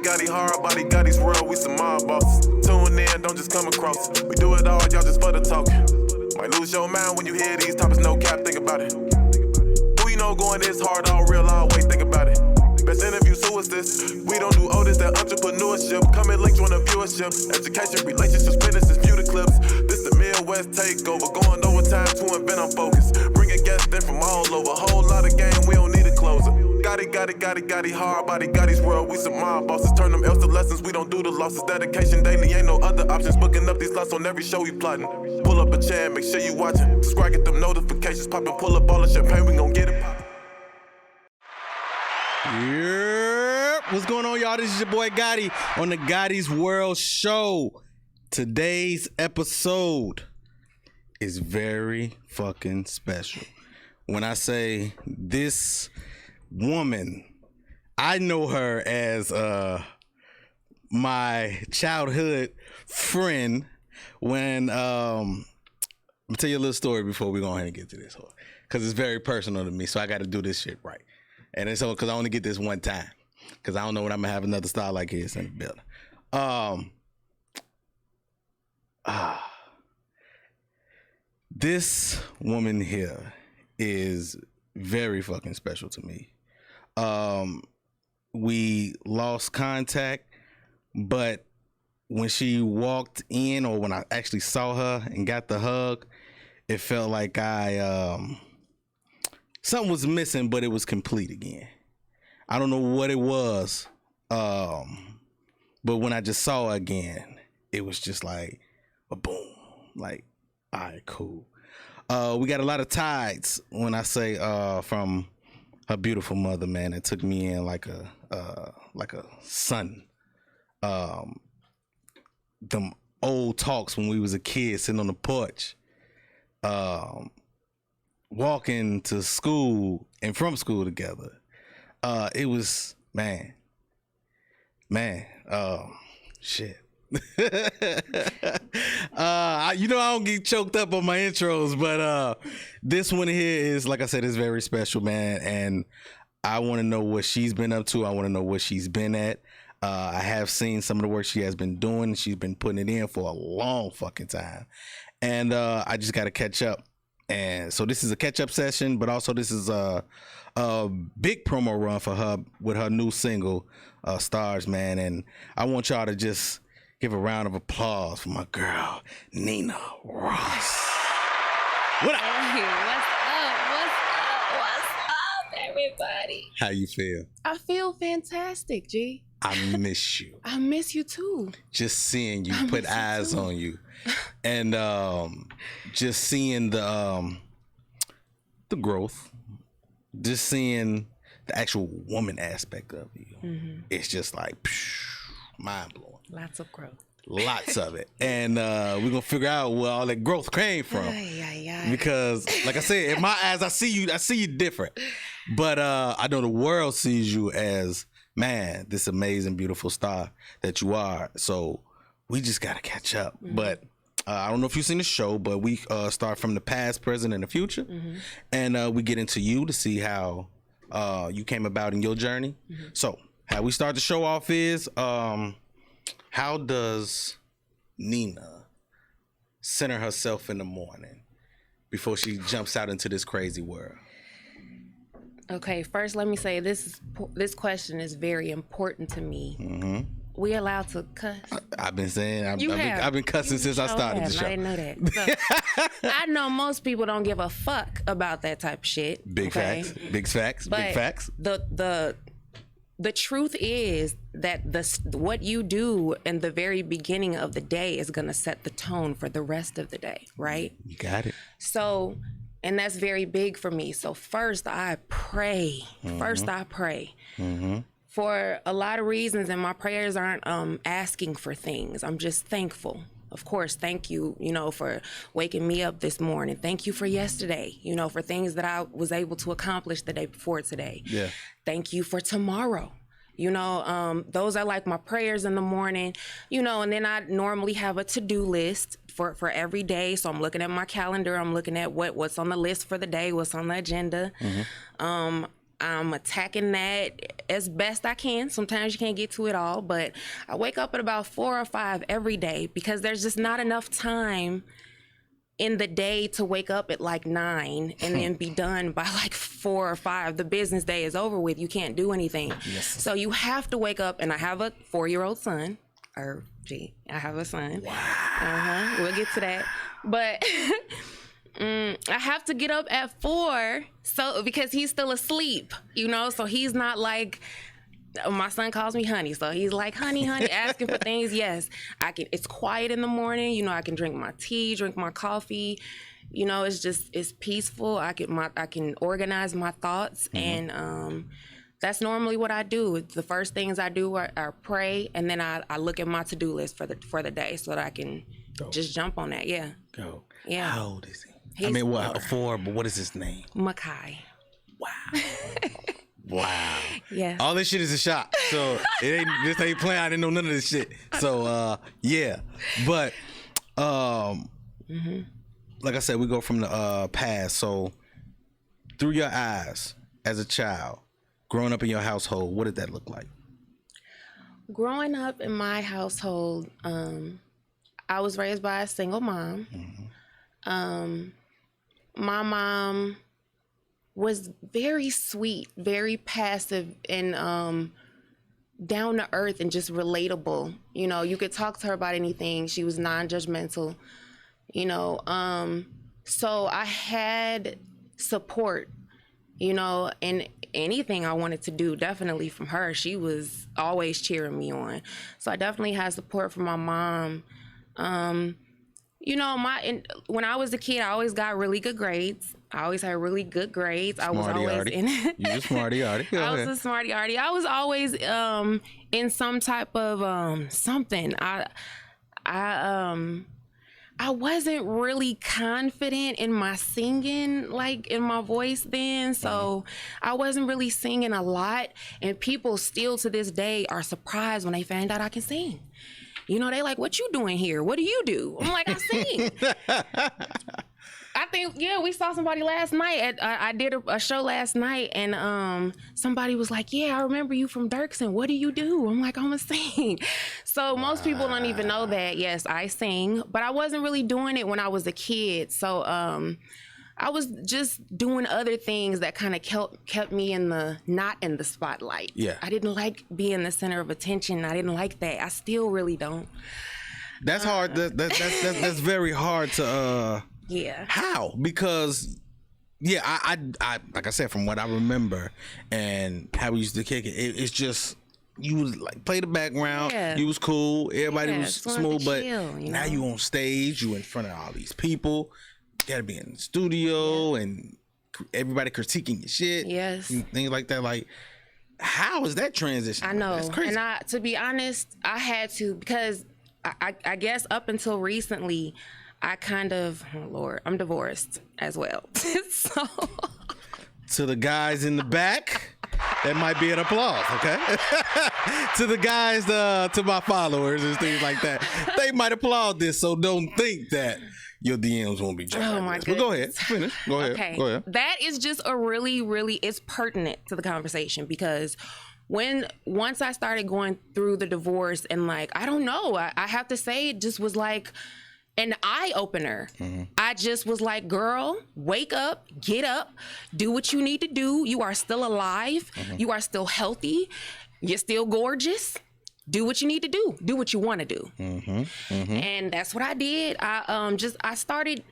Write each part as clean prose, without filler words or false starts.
Gotti, hard body, Gottis World, we some mob bosses. Tune in, don't just come across. We do it all, y'all just for the talk. Might lose your mind when you hear these topics, no cap, think about it. Who you know going this hard, all real, always think about it. Best interviews, who is this? We don't do all this, that entrepreneurship. Coming late, join the viewership. Education, relationships, businesses, view the clips. This the Midwest takeover, going overtime to invent on focus. Bringing guests in from all over, whole lot of game, we don't need a closer. Gotti, hard body, Gottis World, we some mob bosses. Turn them L's to lessons, we don't do the losses. Dedication daily, ain't no other options. Booking up these slots on every show we plotting. Pull up a chair, make sure you watching. Subscribe, get them notifications popping. Pull up all the champagne, we gon' get it poppin'. Yeah, what's going on, y'all? This is your boy Gotti on the Gottis World Show. Today's episode is very fucking special. When I say this woman, I know her as my childhood friend. When I'm gonna tell you a little story before we go ahead and get to this, because it's very personal to me. So I got to do this shit right. And it's so because I only get this one time, because I don't know when I'm gonna have another style like this in the building. This woman here is very fucking special to me. We lost contact, but when she walked in, or when I actually saw her and got the hug, it felt like something was missing, but it was complete again. I don't know what it was, but when I just saw her again, it was just like a boom. Like, all right, cool. We got a lot of tides when I say from her beautiful mother, man. It took me in like a son. Them old talks when we was a kid, sitting on the porch, walking to school and from school together. It was shit. You know, I don't get choked up on my intros, but this one here is, like I said, is very special, man. And I want to know what she's been up to. I want to know what she's been at. I have seen some of the work she has been doing. She's been putting it in for a long fucking time, and I just got to catch up. And so this is a catch-up session, but also this is a big promo run for her with her new single, Stars, man. And I want y'all to just give a round of applause for my girl, Nena Ross. What up? Hey, what's up, everybody? How you feel? I feel fantastic, G. I miss you. I miss you too. Just seeing you, put eyes on you, and just seeing the growth, just seeing the actual woman aspect of you. Mm-hmm. It's just like mind blowing. Lots of growth. Lots of it. And we're gonna figure out where all that growth came from. Because like I said, in my eyes, I see you different. But I know the world sees you as, man, this amazing, beautiful star that you are. So we just gotta catch up. Mm-hmm. But I don't know if you've seen the show, but we start from the past, present, and the future. Mm-hmm. And we get into you to see how you came about in your journey. Mm-hmm. So how we start the show off is, how does Nena center herself in the morning before she jumps out into this crazy world? Okay, first let me say this question is very important to me. Mm-hmm. We allowed to cuss? I've been saying, I've been cussing since I started the show. I didn't know that. So, I know most people don't give a fuck about that type of shit. Big facts. The truth is that what you do in the very beginning of the day is going to set the tone for the rest of the day, right? You got it. So, and that's very big for me. So first I pray. Mm-hmm. For a lot of reasons, and my prayers aren't asking for things. I'm just thankful. Of course, thank you, for waking me up this morning. Thank you for yesterday, for things that I was able to accomplish the day before today. Yeah. Thank you for tomorrow. Those are like my prayers in the morning, and then I normally have a to-do list for every day. So I'm looking at my calendar. I'm looking at what's on the list for the day, what's on the agenda. Mm-hmm. I'm attacking that as best I can. Sometimes you can't get to it all, but I wake up at about 4 or 5 every day because there's just not enough time in the day to wake up at like 9 and then be done by like 4 or 5. The business day is over with. You can't do anything. Yes. So you have to wake up, and I have a 4-year-old son. I have a son. Wow. We'll get to that. But I have to get up at 4 because he's still asleep, so he's not like, my son calls me honey, so he's like, honey, asking for things. Yes, it's quiet in the morning, I can drink my tea, drink my coffee, it's peaceful. I can organize my thoughts, and that's normally what I do. The first things I do are pray, and then I look at my to-do list for the day so that I can just jump on that. Yeah. Go. Yeah. How old is he? What, 4, but what is his name? Makai. Wow. Wow. Yeah. All this shit is a shock. So this ain't playing. I didn't know none of this shit. So yeah. But like I said, we go from the past. So through your eyes as a child, growing up in your household, what did that look like? Growing up in my household, I was raised by a single mom. My mom was very sweet, very passive, and down to earth and just relatable. You could talk to her about anything. She was non-judgmental, so I had support, and anything I wanted to do, definitely from her. She was always cheering me on. So I definitely had support from my mom. When I was a kid, I always got really good grades. I always had really good grades. I was always in. You a smarty-arty. I was a smarty-arty. I was always in some type of something. I wasn't really confident in my singing, like in my voice then. So I wasn't really singing a lot. And people still to this day are surprised when they find out I can sing. They like, what you doing here? What do you do? I'm like, I sing. I think, we saw somebody last night. I did a show last night, and somebody was like, yeah, I remember you from Dirksen. What do you do? I'm like, I'm gonna sing. So most people don't even know that. Yes, I sing, but I wasn't really doing it when I was a kid. So I was just doing other things that kind of kept me not in the spotlight. Yeah. I didn't like being the center of attention. I didn't like that. I still really don't. That's hard. That's very hard to. Yeah. How? Because, I like I said, from what I remember and how we used to kick it, it's just, you was like play the background. Yeah. You was cool. Everybody was smooth, but now you on stage. You in front of all these people. You gotta be in the studio and everybody critiquing your shit. Yes. And things like that. Like, how is that transition? I know. That's crazy. And to be honest, I had to, because I guess up until recently, I kind of, I'm divorced as well. So to the guys in the back, that might be an applause, okay? To the guys, to my followers and things like that, they might applaud this, so don't think that your DMs won't be jumping. Oh my goodness. But go ahead, finish. Go ahead. Okay. Go ahead. That is just a really, really, it's pertinent to the conversation, because once I started going through the divorce, and like, I don't know, I have to say, it just was like an eye-opener. I just was like, girl, wake up, get up, do what you need to do. You are still alive. You are still healthy. You're still gorgeous. Do what you need to do. Do what you want to do. And that's what I did. I started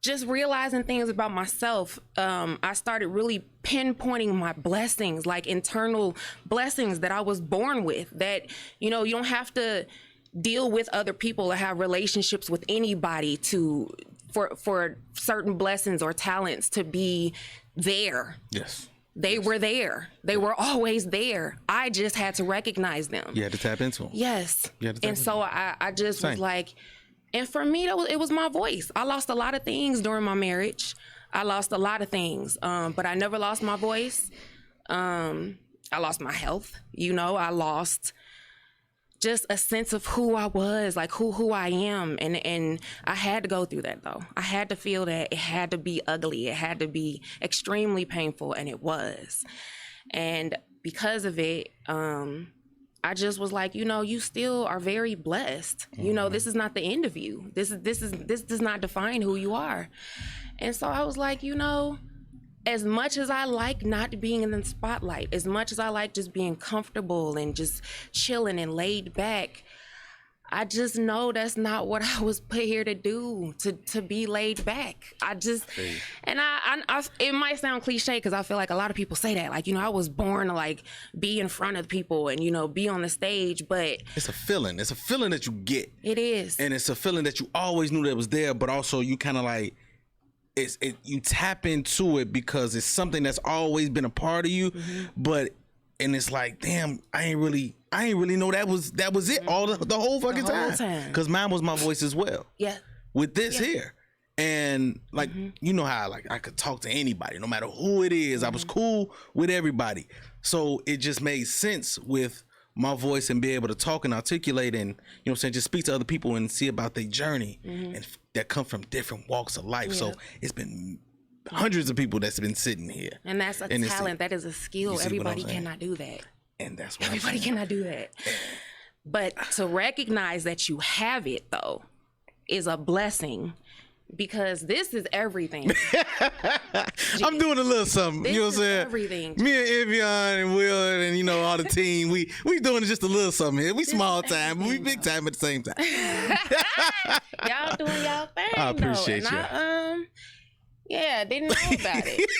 just realizing things about myself. I started really pinpointing my blessings, like internal blessings that I was born with, that, you don't have to deal with other people or have relationships with anybody for certain blessings or talents to be there. Yes. They were there. They were always there. I just had to recognize them. You had to tap into them. Yes. And so I just was like, and for me, it was my voice. I lost a lot of things during my marriage. I lost a lot of things, but I never lost my voice. I lost my health. I lost just a sense of who I was, like who I am. And I had to go through that, though. I had to feel that. It had to be ugly. It had to be extremely painful, and it was. And because of it, I just was like, you still are very blessed. This is not the end of you. This does not define who you are. And so I was like, as much as I like not being in the spotlight, as much as I like just being comfortable and just chilling and laid back, I just know that's not what I was put here to do, to be laid back. And I it might sound cliche because I feel like a lot of people say that, like, I was born to like be in front of people and, be on the stage, but it's a feeling. It's a feeling that you get. It is. And it's a feeling that you always knew that was there, but also you kind of like, you tap into it because it's something that's always been a part of you, and it's like, damn, I ain't really know that was it all the whole fucking time. Because mine was my voice as well. Yeah. With this here. And like, you know how like I could talk to anybody, no matter who it is. I was cool with everybody. So it just made sense with my voice and be able to talk and articulate and, just speak to other people and see about their journey and that come from different walks of life. So it's been hundreds of people that's been sitting here. And that's a talent. That is a skill. Everybody cannot do that. And that's what everybody cannot do that. But to recognize that you have it though is a blessing. Because this is everything. I'm doing a little something. This you know what I'm saying? Everything. Me and Evian and Will and all the team, we doing just a little something here. We small time, but we big time at the same time. Y'all doing y'all thing. I appreciate you. Didn't know about it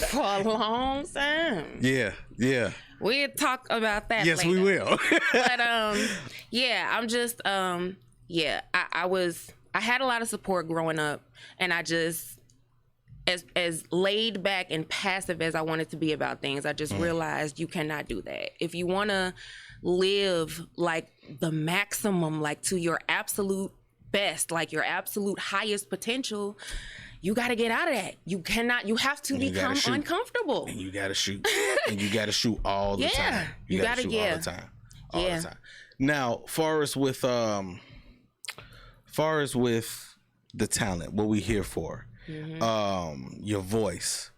for a long time. Yeah. We'll talk about that. Yes, later. we will. But I'm just I had a lot of support growing up, and I just, as laid back and passive as I wanted to be about things, I just realized you cannot do that. If you want to live like the maximum, like to your absolute best, like your absolute highest potential, you got to get out of that. You have to become uncomfortable. And you got to shoot. And you got to shoot all the time. You got to shoot all the time. All the time. Now, far as with the talent, what we here for, your voice,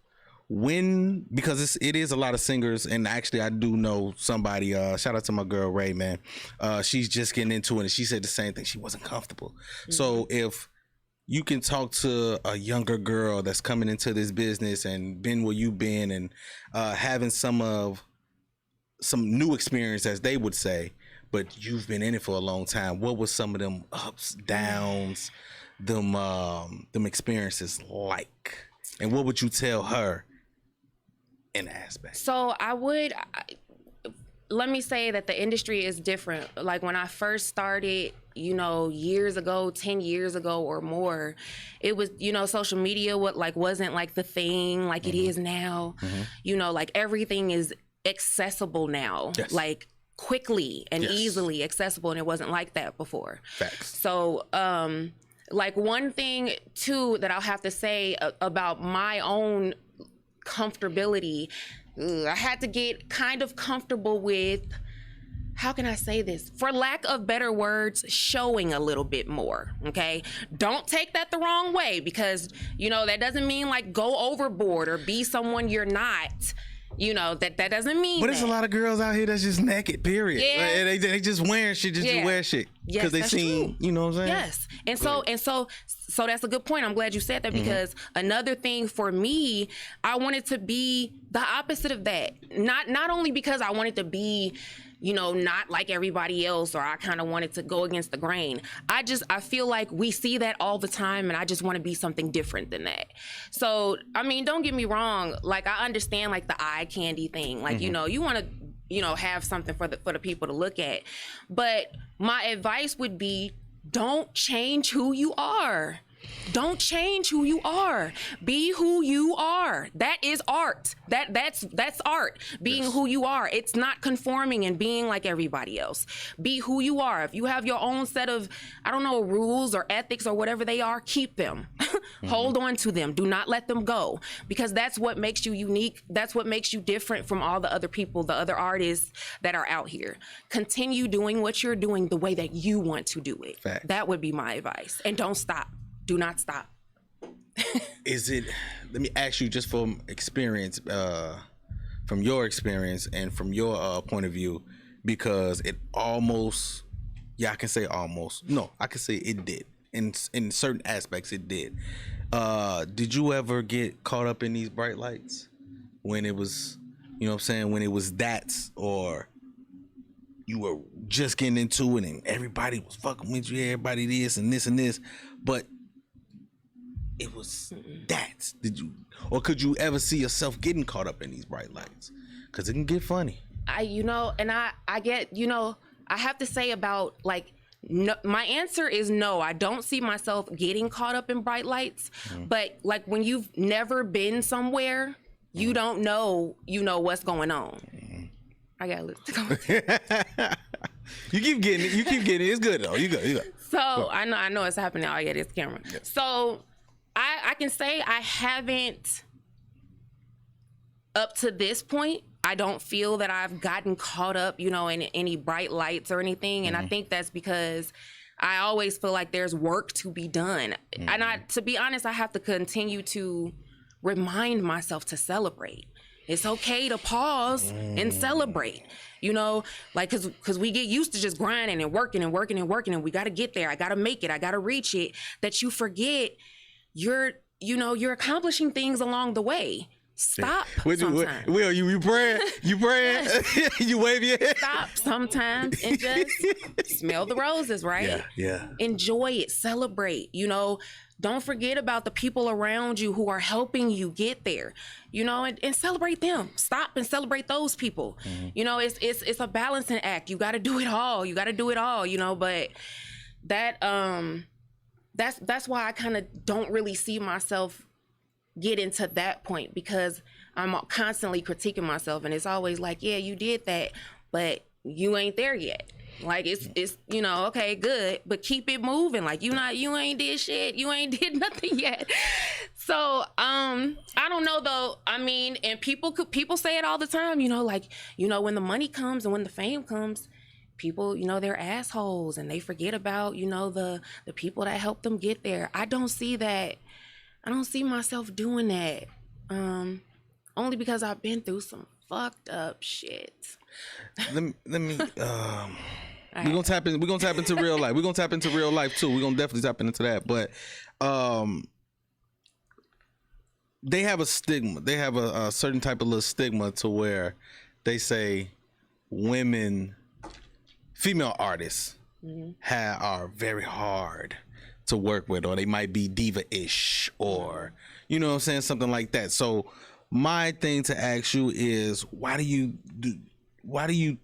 because it is a lot of singers, and actually I do know somebody, shout out to my girl Ray, man, she's just getting into it, and she said the same thing, she wasn't comfortable. So if you can talk to a younger girl that's coming into this business and been where you've been and having some new experience, as they would say, but you've been in it for a long time, what was some of them ups, downs, them experiences like? And what would you tell her in that aspect? So let me say that the industry is different. Like when I first started, years ago, 10 years ago or more, it was, social media wasn't like the thing like it is now. Like everything is accessible now. Yes. Like quickly and easily accessible, and it wasn't like that before. Facts. So like one thing too that I'll have to say about my own comfortability, I had to get kind of comfortable with, how can I say this? For lack of better words, showing a little bit more, okay? Don't take that the wrong way, because, that doesn't mean like go overboard or be someone you're not. That doesn't mean. But there's a lot of girls out here that's just naked, period. Yeah. Like, they just wearing shit just to wear shit. Because they seen, you know what I'm saying? Yes. And so that's a good point. I'm glad you said that, because another thing for me, I wanted to be the opposite of that. Not only because I wanted to be, not like everybody else, or I kind of wanted to go against the grain. I feel like we see that all the time, and I just want to be something different than that. So, don't get me wrong. Like, I understand like the eye candy thing. Like, you want to, have something for the people to look at. But my advice would be, don't change who you are. Don't change who you are. Be who you are. That is art. That's art. Being who you are. It's not conforming and being like everybody else. Be who you are. If you have your own set of, rules or ethics or whatever they are, keep them. Hold on to them. Do not let them go, because that's what makes you unique. That's what makes you different from all the other people, the other artists that are out here. Continue doing what you're doing the way that you want to do it. Fact. That would be my advice. And don't stop. Do not stop. Let me ask you, just from experience, from your experience and from your point of view, because it almost, I can say almost. No, I can say it did. In certain aspects, it did. Did you ever get caught up in these bright lights when it was, you know what I'm saying, when it was that, or you were just getting into it and everybody was fucking with you, everybody this and this and this, but it was that? Did you, or could you ever see yourself getting caught up in these bright lights? Because it can get funny. I get, I have to say about, like, no, my answer is no. I don't see myself getting caught up in bright lights. But like when you've never been somewhere, you don't know, what's going on. I got a list to go. You keep getting it. It's good though. You good. So I know it's happening. Oh yeah, this camera. Yeah. So I can say I haven't, up to this point, I don't feel that I've gotten caught up, in any bright lights or anything. And I think that's because I always feel like there's work to be done. And to be honest, I have to continue to remind myself to celebrate. It's okay to pause and celebrate, like, cause we get used to just grinding and working and working and working, and we got to get there. I got to make it. I got to reach it, that you forget you're accomplishing things along the way. Stop sometimes. Will, you praying? You praying? You wave your head? Stop sometimes and just smell the roses, right? Yeah. Enjoy it. Celebrate. Don't forget about the people around you who are helping you get there, and celebrate them. Stop and celebrate those people. It's a balancing act. You got to do it all. But that's why I kind of don't really see myself get into that point, because I'm constantly critiquing myself, and it's always like, yeah, you did that, but you ain't there yet. Like it's okay, good, but keep it moving. Like you ain't did shit. You ain't did nothing yet. So I don't know though. I mean, and people say it all the time. When the money comes and when the fame comes, people, they're assholes and they forget about the people that helped them get there. I don't see that. I don't see myself doing that. Only because I've been through some fucked up shit. Let me we're gonna tap into real life. We're gonna tap into real life too. We're gonna definitely tap into that. But they have a stigma. They have a certain type of little stigma to where they say women, female artists are very hard to work with, or they might be diva-ish, or you know what I'm saying, something like that. So my thing to ask you is, why do you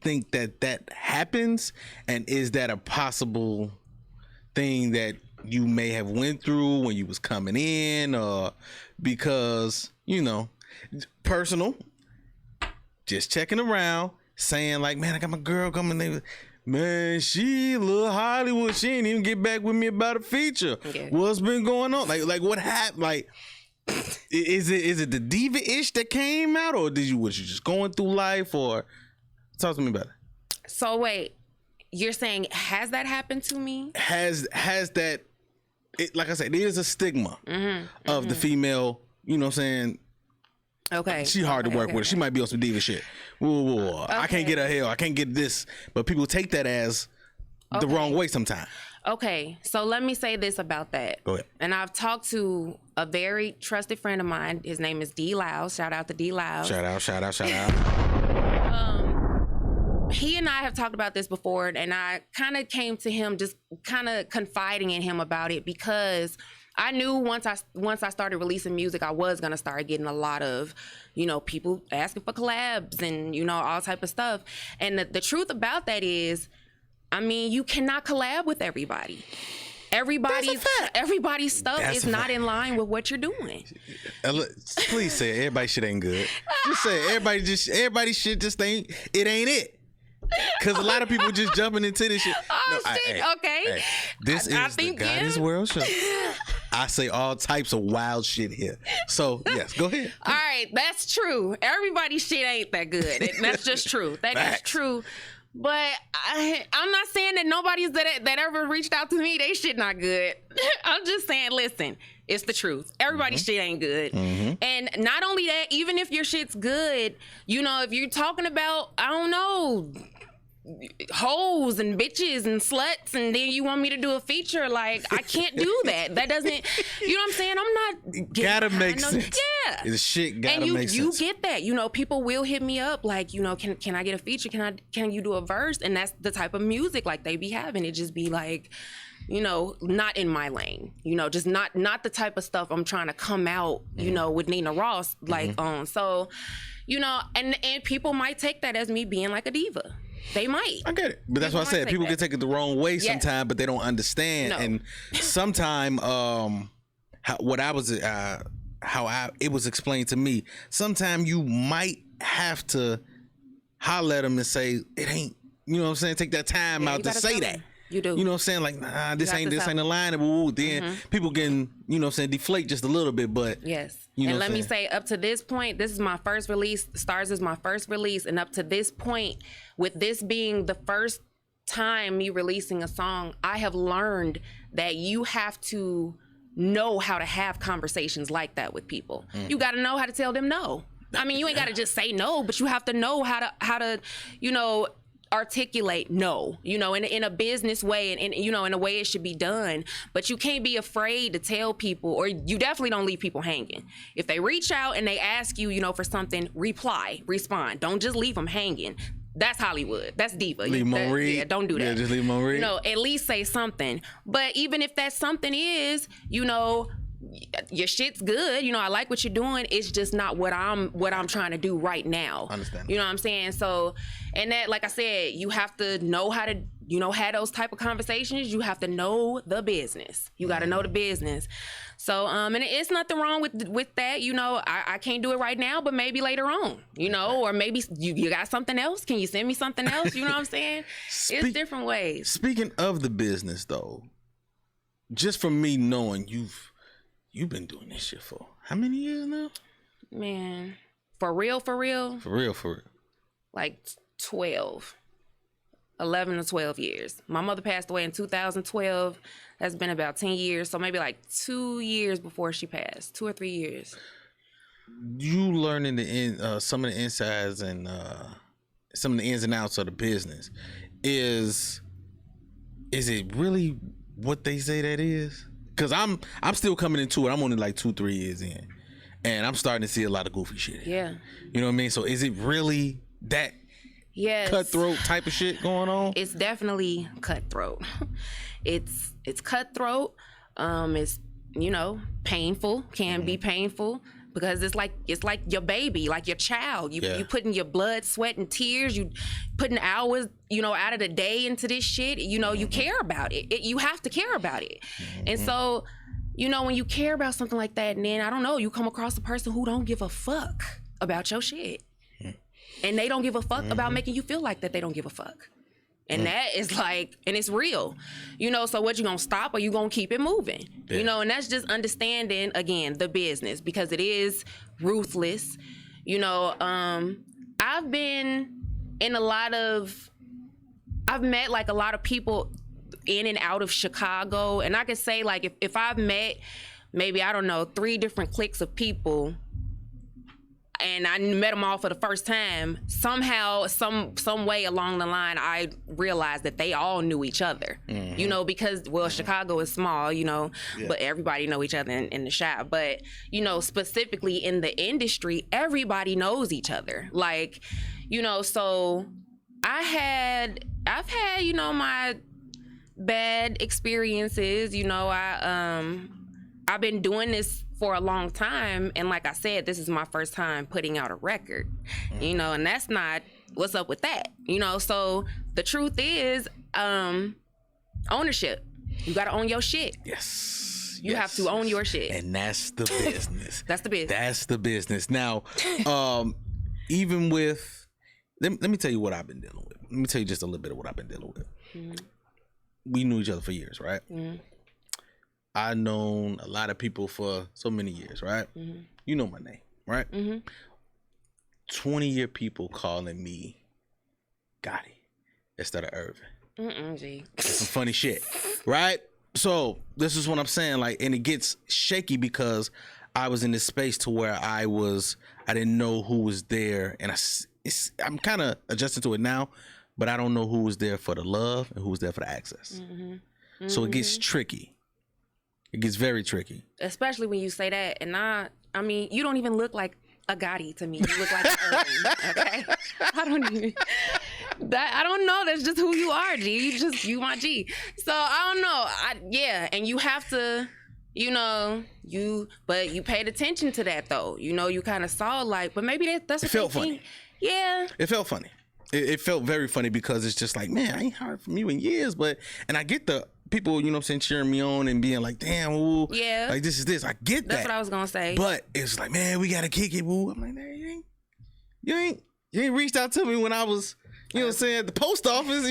think that happens, and is that a possible thing that you may have went through when you was coming in, or because personal, just checking around, saying like, man, I got my girl coming, man, she a little Hollywood. She ain't even get back with me about a feature. Okay. What's been going on? Like what happened? Like, is it the diva-ish that came out, or was you just going through life? Or talk to me about it. So wait, you're saying, has that happened to me? Has that? Like I said, there's a stigma of the female. You know what I'm saying? Okay. She hard to work with. She might be on some diva shit. Whoa. Okay. I can't get her hair. I can't get this. But people take that as the wrong way sometimes. Okay. So let me say this about that. Go ahead. And I've talked to a very trusted friend of mine. His name is D. Loud. Shout out to D. Loud. Shout out. He and I have talked about this before, and I kind of came to him just kind of confiding in him about it, because I knew once I started releasing music, I was gonna start getting a lot of, people asking for collabs and all type of stuff. And the truth about that is, I mean, you cannot collab with everybody. Everybody's stuff is not in line with what you're doing. Please say it. Everybody's shit ain't good. Just say it. Everybody shit just ain't it. Because a lot of people just jumping into this shit. Okay. This is the Gottis World Show. I say all types of wild shit here. So, yes, go ahead. All right, that's true. Everybody's shit ain't that good. That's just true. That is true. But I'm not saying that nobody's that ever reached out to me, they shit not good. I'm just saying, listen, it's the truth. Everybody's shit ain't good. And not only that, even if your shit's good, you know, if you're talking about, I don't know, hoes and bitches and sluts, and then you want me to do a feature, like, I can't do that. That doesn't, you know what I'm saying? I'm not gotta make sense. Yeah. The shit gotta and make sense. You get that. You know, people will hit me up like, you know, can I get a feature? Can you do a verse? And that's the type of music like they be having. It just be like, you know, not in my lane. You know, just not the type of stuff I'm trying to come out, you know, with Nena Ross like on. So, you know, and people might take that as me being like a diva. They might. I get it. But that's what I said. People can take it the wrong way sometimes, but they don't understand. No. And sometimes it was explained to me, sometimes you might have to holler at them and say, it ain't, you know what I'm saying? Take that time out to say that. You do. You know what I'm saying? Like, nah, this ain't the line. Then people can, you know what I'm saying, deflate just a little bit, but. Yes. You know and let me say, up to this point, this is my first release. Stars is my first release. And up to this point, with this being the first time me releasing a song, I have learned that you have to know how to have conversations like that with people. You got to know how to tell them no. I mean, you ain't got to just say no, but you have to know how to, you know, articulate no, you know, in a business way and you know, in a way it should be done. But you can't be afraid to tell people, or you definitely don't leave people hanging. If they reach out and they ask you, you know, for something, respond. Don't just leave them hanging. That's Hollywood. That's diva. Leave them on read. Yeah, don't do that. Yeah, just leave them on read. You know, at least say something. But even if that something is, you know, your shit's good, you know, I like what you're doing, it's just not what I'm trying to do right now. Understand. You know what I'm saying? So, and that, like I said, you have to know how to, you know, have those type of conversations. You have to know the business. You got to know the business. So, and it's nothing wrong with that. You know, I can't do it right now, but maybe later on, you know, or maybe you got something else. Can you send me something else? You know what I'm saying? It's different ways. Speaking of the business though, just from me knowing you've been doing this shit for how many years now? Man, for real? For real. Like 11 to 12 years. My mother passed away in 2012. That's been about 10 years. So maybe like 2 years before she passed, 2 or 3 years. You learning some of the insides and some of the ins and outs of the business. Is it really what they say that is? Because I'm still coming into it. I'm only like 2-3 years in, and I'm starting to see a lot of goofy shit. Yeah. You know what I mean? So is it really that cutthroat type of shit going on? It's definitely cutthroat. It's cutthroat. It's, you know, painful. Can be painful. Because it's like your baby, like your child. You putting your blood, sweat, and tears. You putting hours, you know, out of the day into this shit. You know, you care about it. You have to care about it. And so, you know, when you care about something like that, and then I don't know, you come across a person who don't give a fuck about your shit, and they don't give a fuck about making you feel like that they don't give a fuck. And that is like, and it's real, you know, so what, you gonna stop or you gonna keep it moving? Yeah. You know, and that's just understanding, again, the business, because it is ruthless. You know, I've been in I've met like a lot of people in and out of Chicago. And I could say like, if I've met maybe, I don't know, 3 different cliques of people, and I met them all for the first time, somehow, some way along the line, I realized that they all knew each other. You know, because, well, Chicago is small, you know, but everybody know each other in the shop. But, you know, specifically in the industry, everybody knows each other. Like, you know, so I've had, you know, my bad experiences. You know, I've been doing this for a long time, and like I said, this is my first time putting out a record, you know, and that's not, what's up with that, you know? So the truth is, ownership. You gotta own your shit. Yes. You have to own your shit. And that's the business. That's the business. That's the business. Now, even with, let me tell you what I've been dealing with. Let me tell you just a little bit of what I've been dealing with. We knew each other for years, right? I've known a lot of people for so many years, right? You know my name, right? 20-year people calling me Gotti. instead of Irvin. Gee. That's some funny shit, right? So this is what I'm saying, like, and it gets shaky because I was in this space to where I didn't know who was there, and I'm kind of adjusting to it now, but I don't know who was there for the love and who was there for the access. So it gets tricky. It gets very tricky, especially when you say that. And I mean, you don't even look like a Gotti to me. You look like an Irvin. Okay, I don't know. That's just who you are, G. You my G. So I don't know. And you have to. But you paid attention to that though. You kind of saw like, but maybe that's what it felt funny. Yeah, it felt funny. It felt very funny because it's just like, man, I ain't heard from you in years, and I get the people, cheering me on and being like, damn, ooh, yeah, like this is this. I get that. That's what I was gonna say. But it's like, man, we gotta kick it, boo. I'm like, man, you ain't reached out to me when I was, at the post office,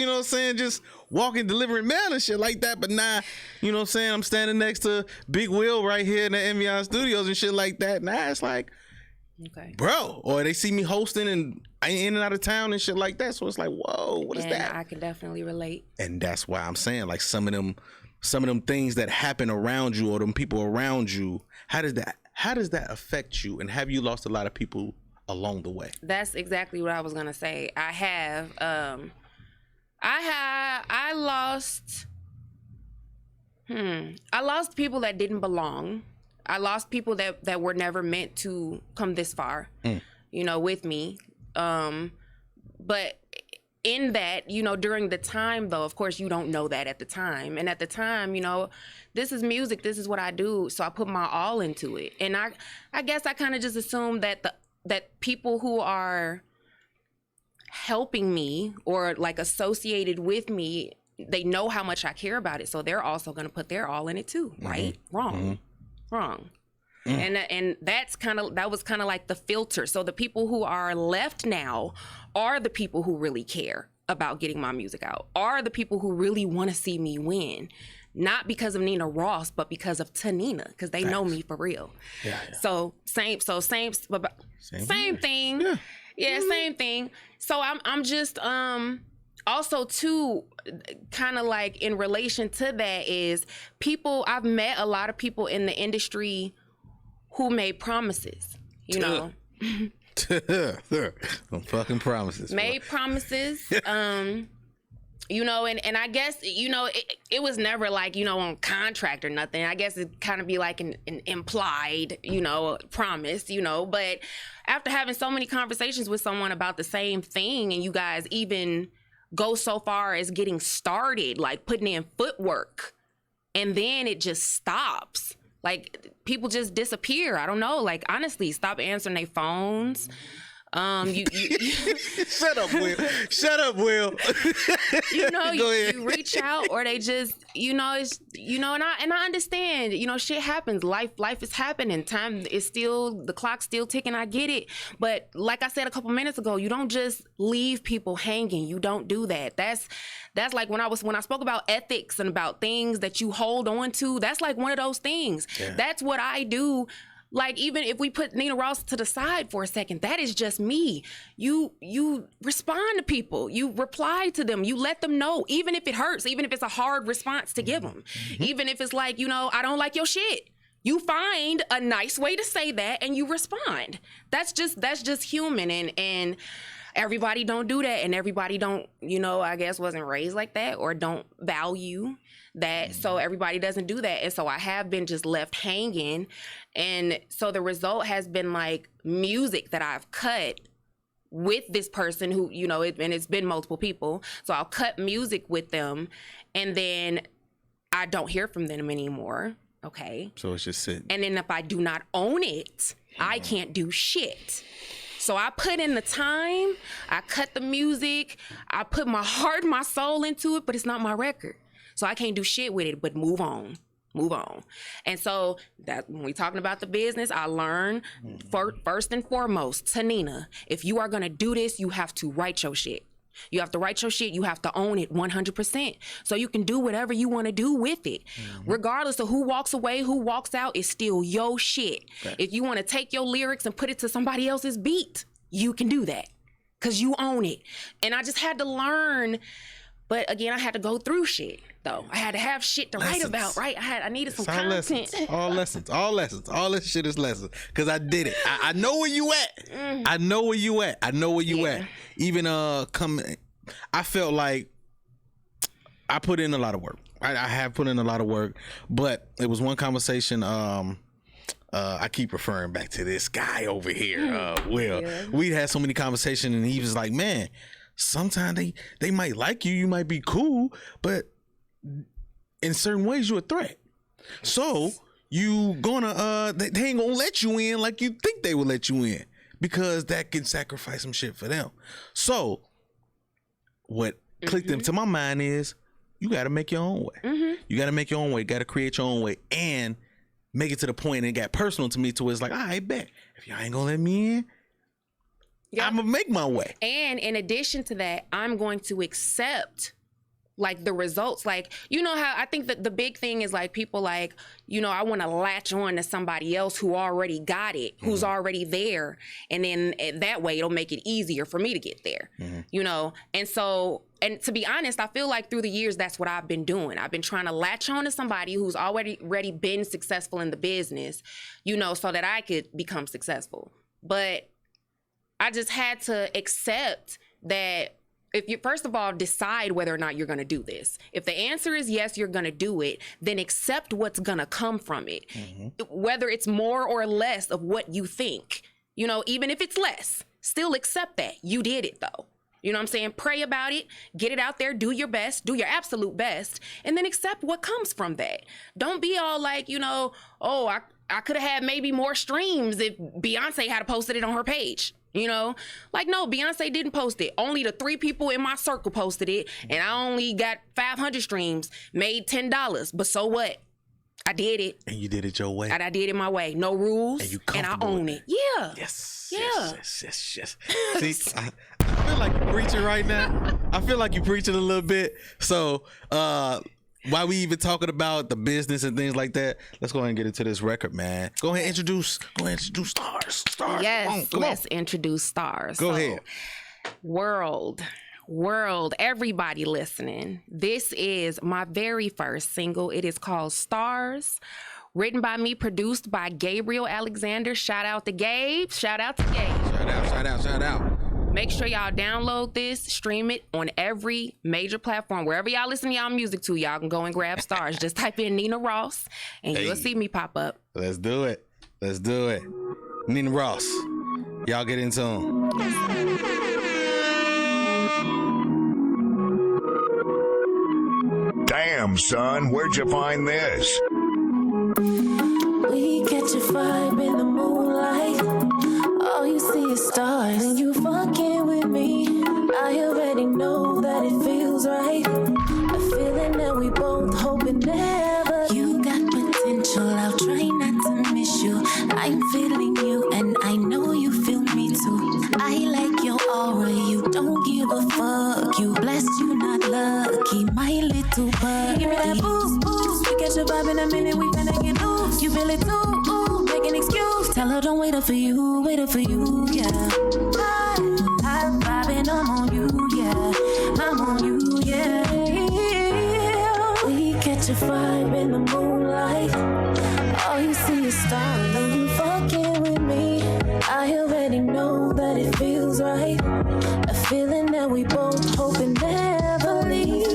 just walking, delivering mail and shit like that. But now, I'm standing next to Big Will right here in the MVI studios and shit like that. Now it's like, okay, bro, or they see me hosting and I ain't in and out of town and shit like that. So it's like, whoa, what is that? I can definitely relate. And that's why I'm saying, like, some of them things that happen around you or them people around you, how does that affect you? And have you lost a lot of people along the way? That's exactly what I was gonna say. I have. I lost people that didn't belong. I lost people that were never meant to come this far, with me. But in that, during the time though, of course you don't know that at the time. And at the time, this is music, this is what I do. So I put my all into it. And I guess I kind of just assumed that people who are helping me or like associated with me, they know how much I care about it. So they're also going to put their all in it too. Right? Wrong. And that was kind of like the filter. So the people who are left now are the people who really care about getting my music out, are the people who really want to see me win. Not because of Nena Ross, but because of Nena, because they know me for real. Yeah. So same thing. Yeah, same thing. So I'm just also too, kind of like in relation to that is people, I've met a lot of people in the industry who made promises, Some fucking promises. Made promises. And I guess, it was never like, on contract or nothing. I guess it kind of be like an implied, promise, but after having so many conversations with someone about the same thing and you guys even go so far as getting started, like putting in footwork, and then it just stops. Like people just disappear. I don't know. Like honestly, stop answering their phones. You Shut up, Will. You reach out or they just, and I understand, shit happens. Life is happening. Time is still, the clock's still ticking. I get it. But like I said a couple minutes ago, you don't just leave people hanging. You don't do that. That's like when I spoke about ethics and about things that you hold on to, that's like one of those things. Yeah. That's what I do. Like, even if we put Nena Ross to the side for a second, that is just me. You respond to people. You reply to them. You let them know, even if it hurts, even if it's a hard response to give them. Even if it's like, I don't like your shit. You find a nice way to say that and you respond. That's just human. And everybody don't do that. And everybody don't, I guess wasn't raised like that or don't value that. So everybody doesn't do that. And so I have been just left hanging. And so the result has been like music that I've cut with this person who, and it's been multiple people. So I'll cut music with them and then I don't hear from them anymore. Okay. So it's just sitting. And then if I do not own it, I can't do shit. So I put in the time, I cut the music, I put my heart, my soul into it, but it's not my record. So I can't do shit with it, but move on. And so that when we're talking about the business, I learned first and foremost, Nena, if you are going to do this, you have to write your shit. You have to write your shit. You have to own it 100%. So you can do whatever you want to do with it. Regardless of who walks away, who walks out, it's still your shit. Okay. If you want to take your lyrics and put it to somebody else's beat, you can do that because you own it. And I just had to learn But again, I had to go through shit though. I had to have shit to write about, right? I needed some content. All lessons. All this shit is lessons. Cause I did it. I know where you at. I know where you at. Even I felt like I put in a lot of work. I have put in a lot of work, but it was one conversation. I keep referring back to this guy over here. Will. We had so many conversations, and he was like, "Man, sometimes they might like you. You might be cool, but in certain ways, you're a threat. So you gonna they ain't gonna let you in like you think they will let you in, because that can sacrifice some shit for them. So what clicked into my mind is, you got to make your own way. You got to make your own way. Got to create your own way and make it to the point, and it got personal to me to where it's like, I bet if y'all ain't gonna let me in, I'm gonna make my way. And in addition to that, I'm going to accept like the results. Like, you know how I think that the big thing is like people like, you know, I want to latch on to somebody else who already got it, who's already there. And then that way it'll make it easier for me to get there, you know? And so, and to be honest, I feel like through the years, that's what I've been doing. I've been trying to latch on to somebody who's already been successful in the business, you know, so that I could become successful. But I just had to accept that if you, first of all, decide whether or not you're going to do this. If the answer is yes, you're going to do it, then accept what's going to come from it. Whether it's more or less of what you think, you know, even if it's less, still accept that. You did it though. You know what I'm saying? Pray about it, get it out there, do your best, do your absolute best, and then accept what comes from that. Don't be all like, you know, oh, I could have had maybe more streams if Beyonce had posted it on her page. You know, like, no, Beyonce didn't post it. Only the 3 people in my circle posted it, and I only got 500 streams, made $10. But so what? I did it. And you did it your way. And I did it my way. No rules. And I own it. Yeah. Yes. Yeah. Yes. See, I feel like you're preaching right now. I feel like you're preaching a little bit. So, while we even talking about the business and things like that, let's go ahead and get into this record, man. Go ahead and introduce Stars. Yes, come on. Let's introduce Stars. Go ahead. World, everybody listening. This is my very first single. It is called Stars. Written by me, produced by Gabriel Alexander. Shout out to Gabe. Shout out. Make sure y'all download this, stream it on every major platform. Wherever y'all listen to y'all music to, y'all can go and grab Stars. Just type in Nena Ross, and you'll see me pop up. Let's do it. Nena Ross. Y'all get in tune. Damn, son, where'd you find this? We catch a vibe in the moonlight. All you see is stars. When you fucking with me, I already know that it feels right. A feeling that we both hope it never. You got potential, I'll try not to miss you. I'm feeling you, and I know you feel me too. I like your aura, you don't give a fuck. You blessed, you not lucky, my little bug. Give me that boost. We catch a vibe in a minute, we finna get loose. You feel it too, make an excuse. Tell her don't wait up for you, yeah. I'm vibing, I'm on you, yeah. We catch a vibe in the moonlight. All you see is stars. When you fucking with me, I already know that it feels right. A feeling that we both hope and never leave.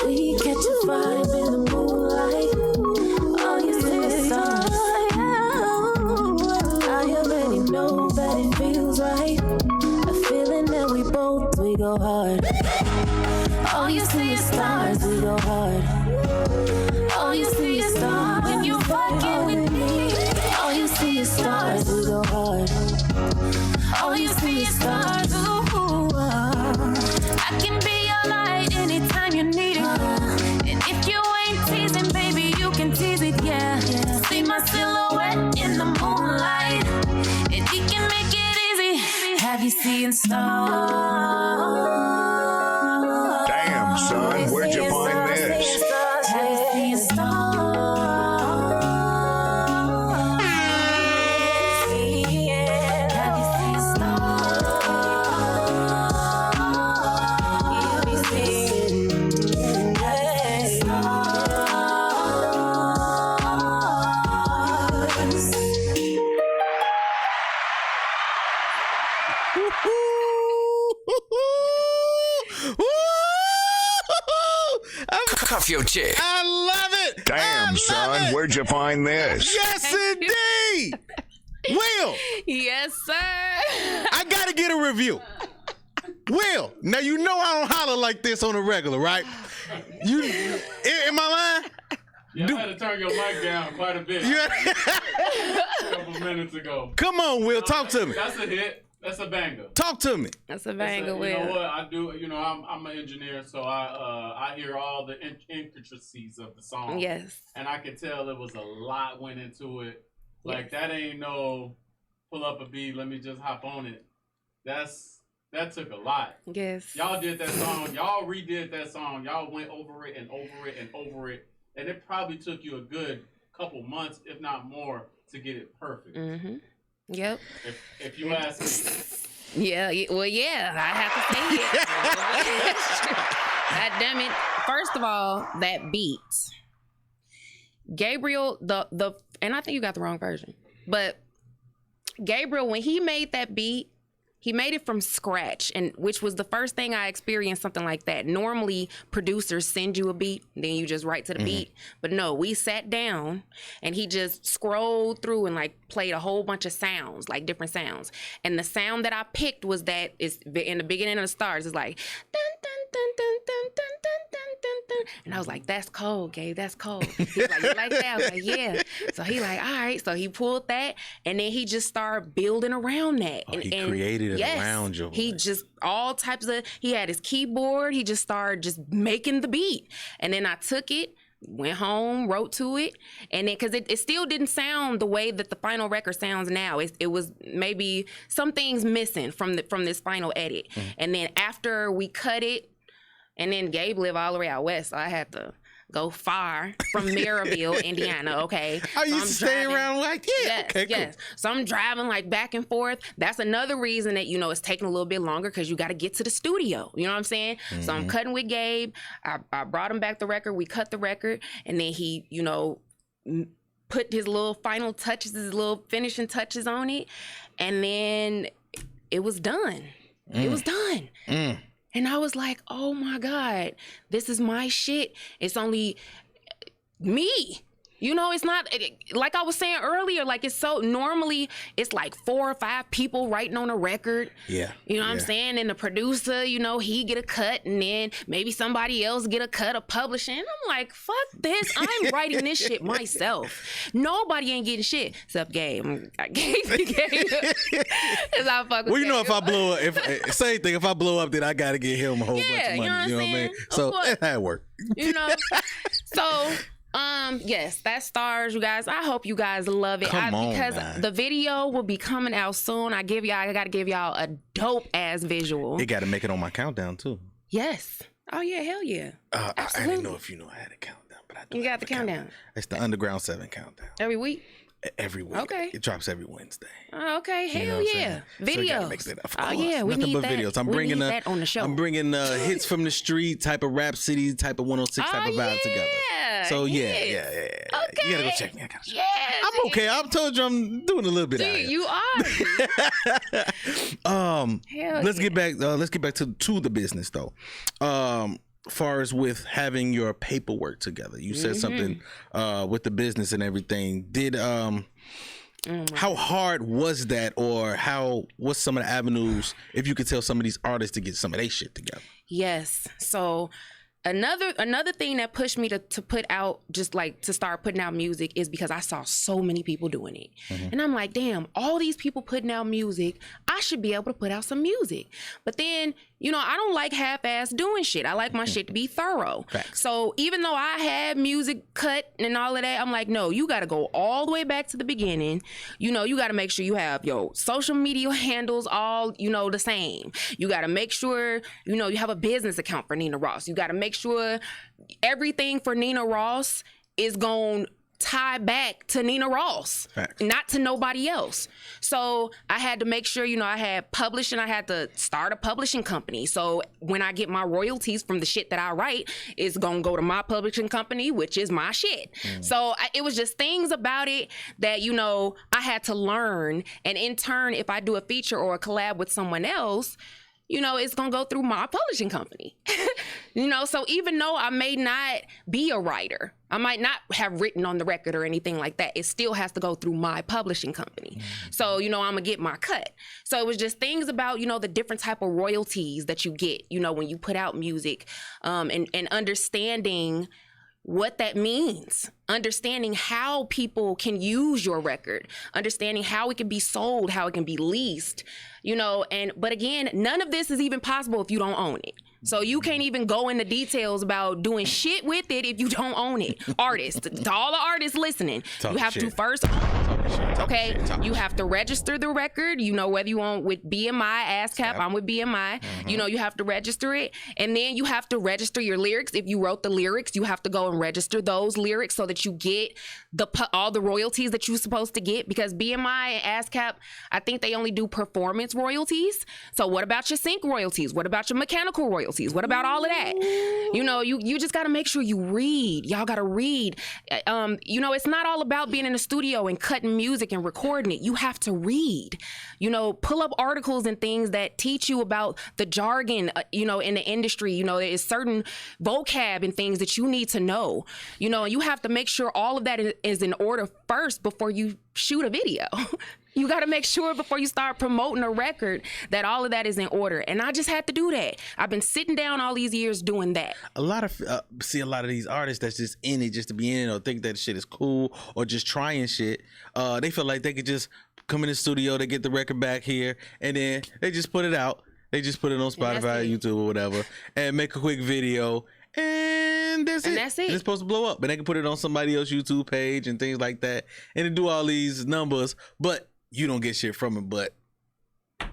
We catch a vibe in the moonlight. All you see is stars. I already know that it feels right. A feeling that we go hard. All you see is stars, we go hard. All you see is stars when you fucking with me. All you see is stars, we go hard. All you see is stars, ooh. I can be your light anytime you need it. And if you ain't teasing, baby, you can tease it, yeah. See my silhouette in the moonlight, and we can make it easy. Have you seen stars? Damn, son, where'd you find this? Have you seen stars? Have you seen stars? You be seeing Cuff your chick. I love it. Damn, son, where'd you find this? Yes, indeed. Will, Yes, sir. I gotta get a review. Will, now you know I don't holler like this on a regular, right? You, am I lying? Yeah, I had to turn your mic down quite a bit You- a couple minutes ago. Come on, Will, talk to me. That's a hit. That's a banger. Talk to me. That's a banger, You Will. know what I do? You know, I'm an engineer, so I hear all the intricacies of the song. Yes. And I could tell it was a lot went into it. Like that ain't no pull up a beat. Let me just hop on it. That took a lot. Yes. Y'all did that song. Y'all redid that song. Y'all went over it and over it and over it. And it probably took you a good couple months, if not more, to get it perfect. Mm-hmm. Yep. If you ask me. Yeah. Well, yeah. I have to say it. God damn it. First of all, that beat. Gabriel, and I think you got the wrong version, but Gabriel, when he made that beat, he made it from scratch, and which was the first thing I experienced something like that. Normally, producers send you a beat, then you just write to the beat. But no, we sat down, and he just scrolled through and like played a whole bunch of sounds, like different sounds. And the sound that I picked was that is in the beginning of the stars. It's like dun dun dun dun dun dun dun dun dun dun. And I was like, "That's cold, Gabe. That's cold." He's like, "You like that?" I was like, "Yeah." So he like, "All right." So he pulled that, and then he just started building around that. Oh, he created it around your He voice. just all types of. He had his keyboard. He just started just making the beat, and then I took it. Went home, wrote to it, and then because it still didn't sound the way that the final record sounds now. It was maybe some things missing from this final edit. And then after we cut it, and then Gabe lived all the way out west, so I had to go far from Maryville, Indiana. Okay, I used to stay around like, yeah, Yes, okay, cool. yes. So I'm driving like back and forth. That's another reason that, you know, it's taking a little bit longer because you got to get to the studio. You know what I'm saying? So I'm cutting with Gabe. I brought him back the record. We cut the record. And then he, you know, put his little final touches, his little finishing touches on it. And then it was done. It was done. And I was like, oh my God, this is my shit. It's only me. You know, it's not, like I was saying earlier, like it's so, normally it's like 4 or 5 people writing on a record. Yeah. You know what I'm saying? And the producer, you know, he get a cut, and then maybe somebody else get a cut of publishing. I'm like, fuck this. I'm writing this shit myself. Nobody ain't getting shit except Gabe. I gave Gabe. Well, you know, if I blow up, same thing, if I blow up, then I got to get him a whole bunch of money. you know what I'm I mean? saying? So Of course. that's how it works. You know? So, yes, that stars, you guys. I hope you guys love it. Come on, because man. the video will be coming out soon. I got to give y'all a dope ass visual. It got to make it on my countdown, too. Yes. Oh yeah, hell yeah. I Absolutely. didn't know if you know I had a countdown, but I do. You got have the a countdown. It's the Underground 7 countdown. Every week? Every week. Okay. It drops every Wednesday. Oh, okay, You know hell what I'm yeah. saying? So you gotta Videos. make that, of Oh course. yeah, we Nothing need but that. videos. I'm we bringing need that on the show. I'm bringing hits from the street, type of Rap City, type of 106 type of vibe together. So yeah. Okay. You gotta go check me. Yeah. I'm okay. I've told you I'm doing a little bit out Dude, here. you are. Hell Let's get back. Let's get back to the business though. Far as with having your paperwork together, you said something with the business and everything. Did how hard was that, or what's some of the avenues, if you could tell some of these artists to get some of their shit together? Yes. So another thing that pushed me to put out, just like to start putting out music, is because I saw so many people doing it. And I'm like, damn, all these people putting out music, I should be able to put out some music. But then, you know, I don't like half-ass doing shit. I like my shit to be thorough. Facts. So even though I had music cut and all of that, I'm like, no, you got to go all the way back to the beginning. You know, you got to make sure you have your social media handles all, you know, the same. You got to make sure, you know, you have a business account for Nena Ross. You got to make sure everything for Nena Ross is going to tie back to Nena Ross, Facts. not to nobody else. So I had to make sure, you know, I had publishing. I had to start a publishing company. So when I get my royalties from the shit that I write, it's going to go to my publishing company, which is my shit. So it was just things about it that, you know, I had to learn. And in turn, if I do a feature or a collab with someone else, you know, it's going to go through my publishing company. You know, so even though I may not be a writer, I might not have written on the record or anything like that, it still has to go through my publishing company. So, you know, I'm gonna get my cut. So it was just things about, you know, the different type of royalties that you get, you know, when you put out music, and understanding what that means, understanding how people can use your record, understanding how it can be sold, how it can be leased, you know, but again, none of this is even possible if you don't own it. So you can't even go into details about doing shit with it if you don't own it. Artists, to all the artists listening, you have to first own it. Okay, you have to register the record, you know, whether you own with BMI, ASCAP, I'm with BMI, you know, you have to register it. And then you have to register your lyrics. If you wrote the lyrics, you have to go and register those lyrics so that you get all the royalties that you're supposed to get, because BMI and ASCAP, I think they only do performance royalties. So what about your sync royalties? What about your mechanical royalties? What about all of that? You know, you just got to make sure you read. Y'all got to read. You know, it's not all about being in the studio and cutting music and recording it. You have to read. You know, pull up articles and things that teach you about the jargon, you know, in the industry. You know, there is certain vocab and things that you need to know. You know, you have to make sure all of that is in order first before you shoot a video. You got to make sure before you start promoting a record that all of that is in order. And I just had to do that. I've been sitting down all these years doing that. A lot of these artists that's just in it just to be in it, or think that shit is cool, or just trying shit. They feel like they could just come in the studio, they get the record back here, and then they just put it out. They just put it on Spotify, YouTube, or whatever, and make a quick video. And that's it. And it's supposed to blow up. And they can put it on somebody else's YouTube page and things like that. And to do all these numbers, but you don't get shit from it, but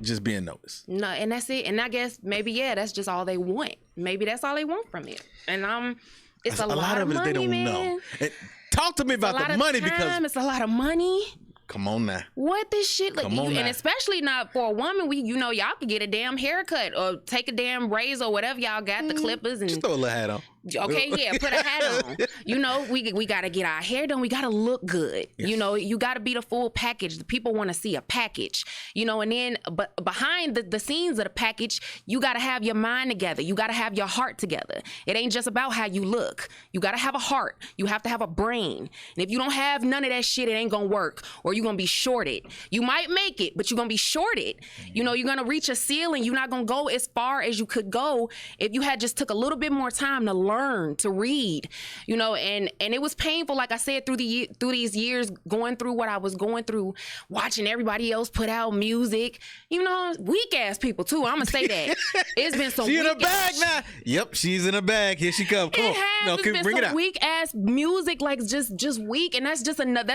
just being noticed. No, and that's it. And I guess maybe, yeah, that's just all they want. Maybe that's all they want from it. And it's a lot of money, they don't know. And talk to me about the money, because it's a lot of money. Come on now. What this shit like? And especially not for a woman. You know, y'all could get a damn haircut or take a damn razor or whatever y'all got, the clippers, and just throw a little hat on. Okay, yeah, put a hat on. You know, we got to get our hair done. We got to look good. Yes. You know, you got to be the full package. The people want to see a package. You know, and then but behind the scenes of the package, you got to have your mind together. You got to have your heart together. It ain't just about how you look. You got to have a heart. You have to have a brain. And if you don't have none of that shit, it ain't going to work, or you're going to be shorted. You might make it, but you're going to be shorted. You know, you're going to reach a ceiling. You're not going to go as far as you could go if you had just took a little bit more time to learn, to read, you know, and it was painful, like I said, through these years, going through what I was going through, watching everybody else put out music, you know, weak ass people too. I'm gonna say that. It's been some. She in a bag now. Yep, she's in a bag. Here she comes. Come on, no, bring it out. Weak ass music, like just weak, and that's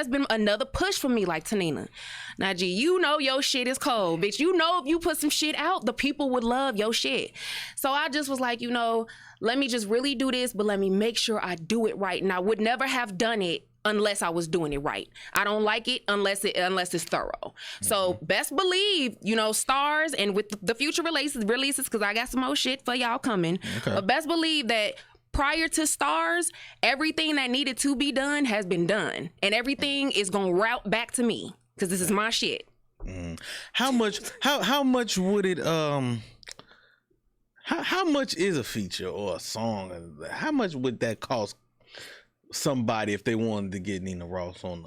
been another push for me, like Tanina. Now, G, you know your shit is cold, bitch. You know if you put some shit out, the people would love your shit. So I just was like, you know, let me just really do this, but let me make sure I do it right. And I would never have done it unless I was doing it right. I don't like it unless it's thorough. Mm-hmm. So best believe, you know, stars, and with the future releases, because I got some more shit for y'all coming. Okay. But best believe that prior to stars, everything that needed to be done has been done. And everything is going to route back to me, because this is my shit. Mm. How much would it, how much is a feature or a song? How much would that cost somebody if they wanted to get Nena Ross on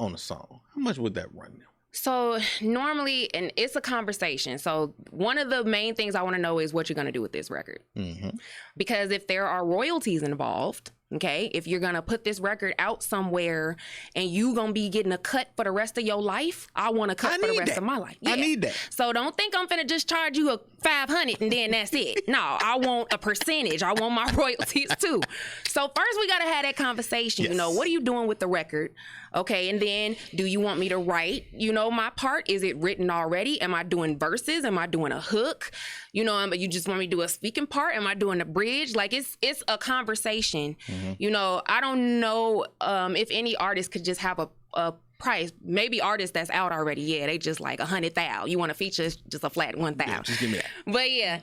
a song? How much would that run them? So normally, and it's a conversation. So one of the main things I want to know is what you're going to do with this record. Mm-hmm. Because if there are royalties involved, okay, if you're going to put this record out somewhere and you going to be getting a cut for the rest of your life, I want a cut for the rest of my life. Yeah. I need that. So don't think I'm finna just charge you a $500 and then that's it. No, I want a percentage. I want my royalties too. So first we got to have that conversation. Yes. You know, what are you doing with the record? Okay, and then do you want me to write, you know, my part? Is it written already? Am I doing verses? Am I doing a hook? You know, you just want me to do a speaking part? Am I doing a bridge? Like, it's a conversation. Mm-hmm. You know, I don't know if any artist could just have a price. Maybe artists that's out already, yeah, they just like 100,000. You want to feature, just a flat 1,000. Yeah, just give me that. But yeah,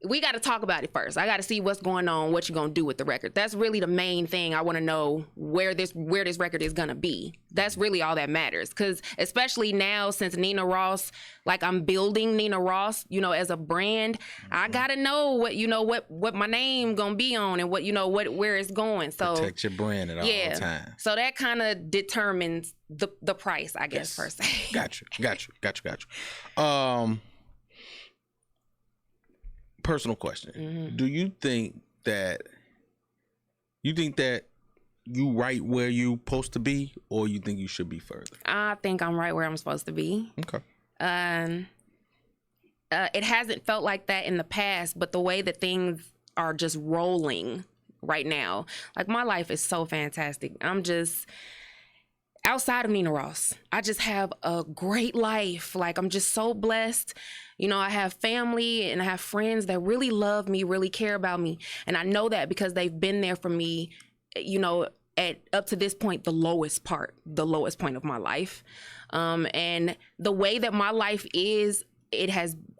we got to talk about it first. I got to see what's going on, what you're going to do with the record. That's really the main thing. I want to know where this record is going to be. That's really all that matters. Because especially now, since Nena Ross, like I'm building Nena Ross, you know, as a brand, I got to know what, you know, what my name going to be on and what, you know, where it's going. So protect your brand at all times. So that kind of determines the price, I guess, per se. Gotcha. Personal question. Mm-hmm. Do you think that you right where you supposed to be, or you think you should be further? I think I'm right where I'm supposed to be. Okay. It hasn't felt like that in the past, but the way that things are just rolling right now, like my life is so fantastic. I'm just outside of Nena Ross. I just have a great life. Like I'm just so blessed. You know, I have family and I have friends that really love me, really care about me. And I know that because they've been there for me, you know, at up to this point, the lowest point of my life. And the way that my life is,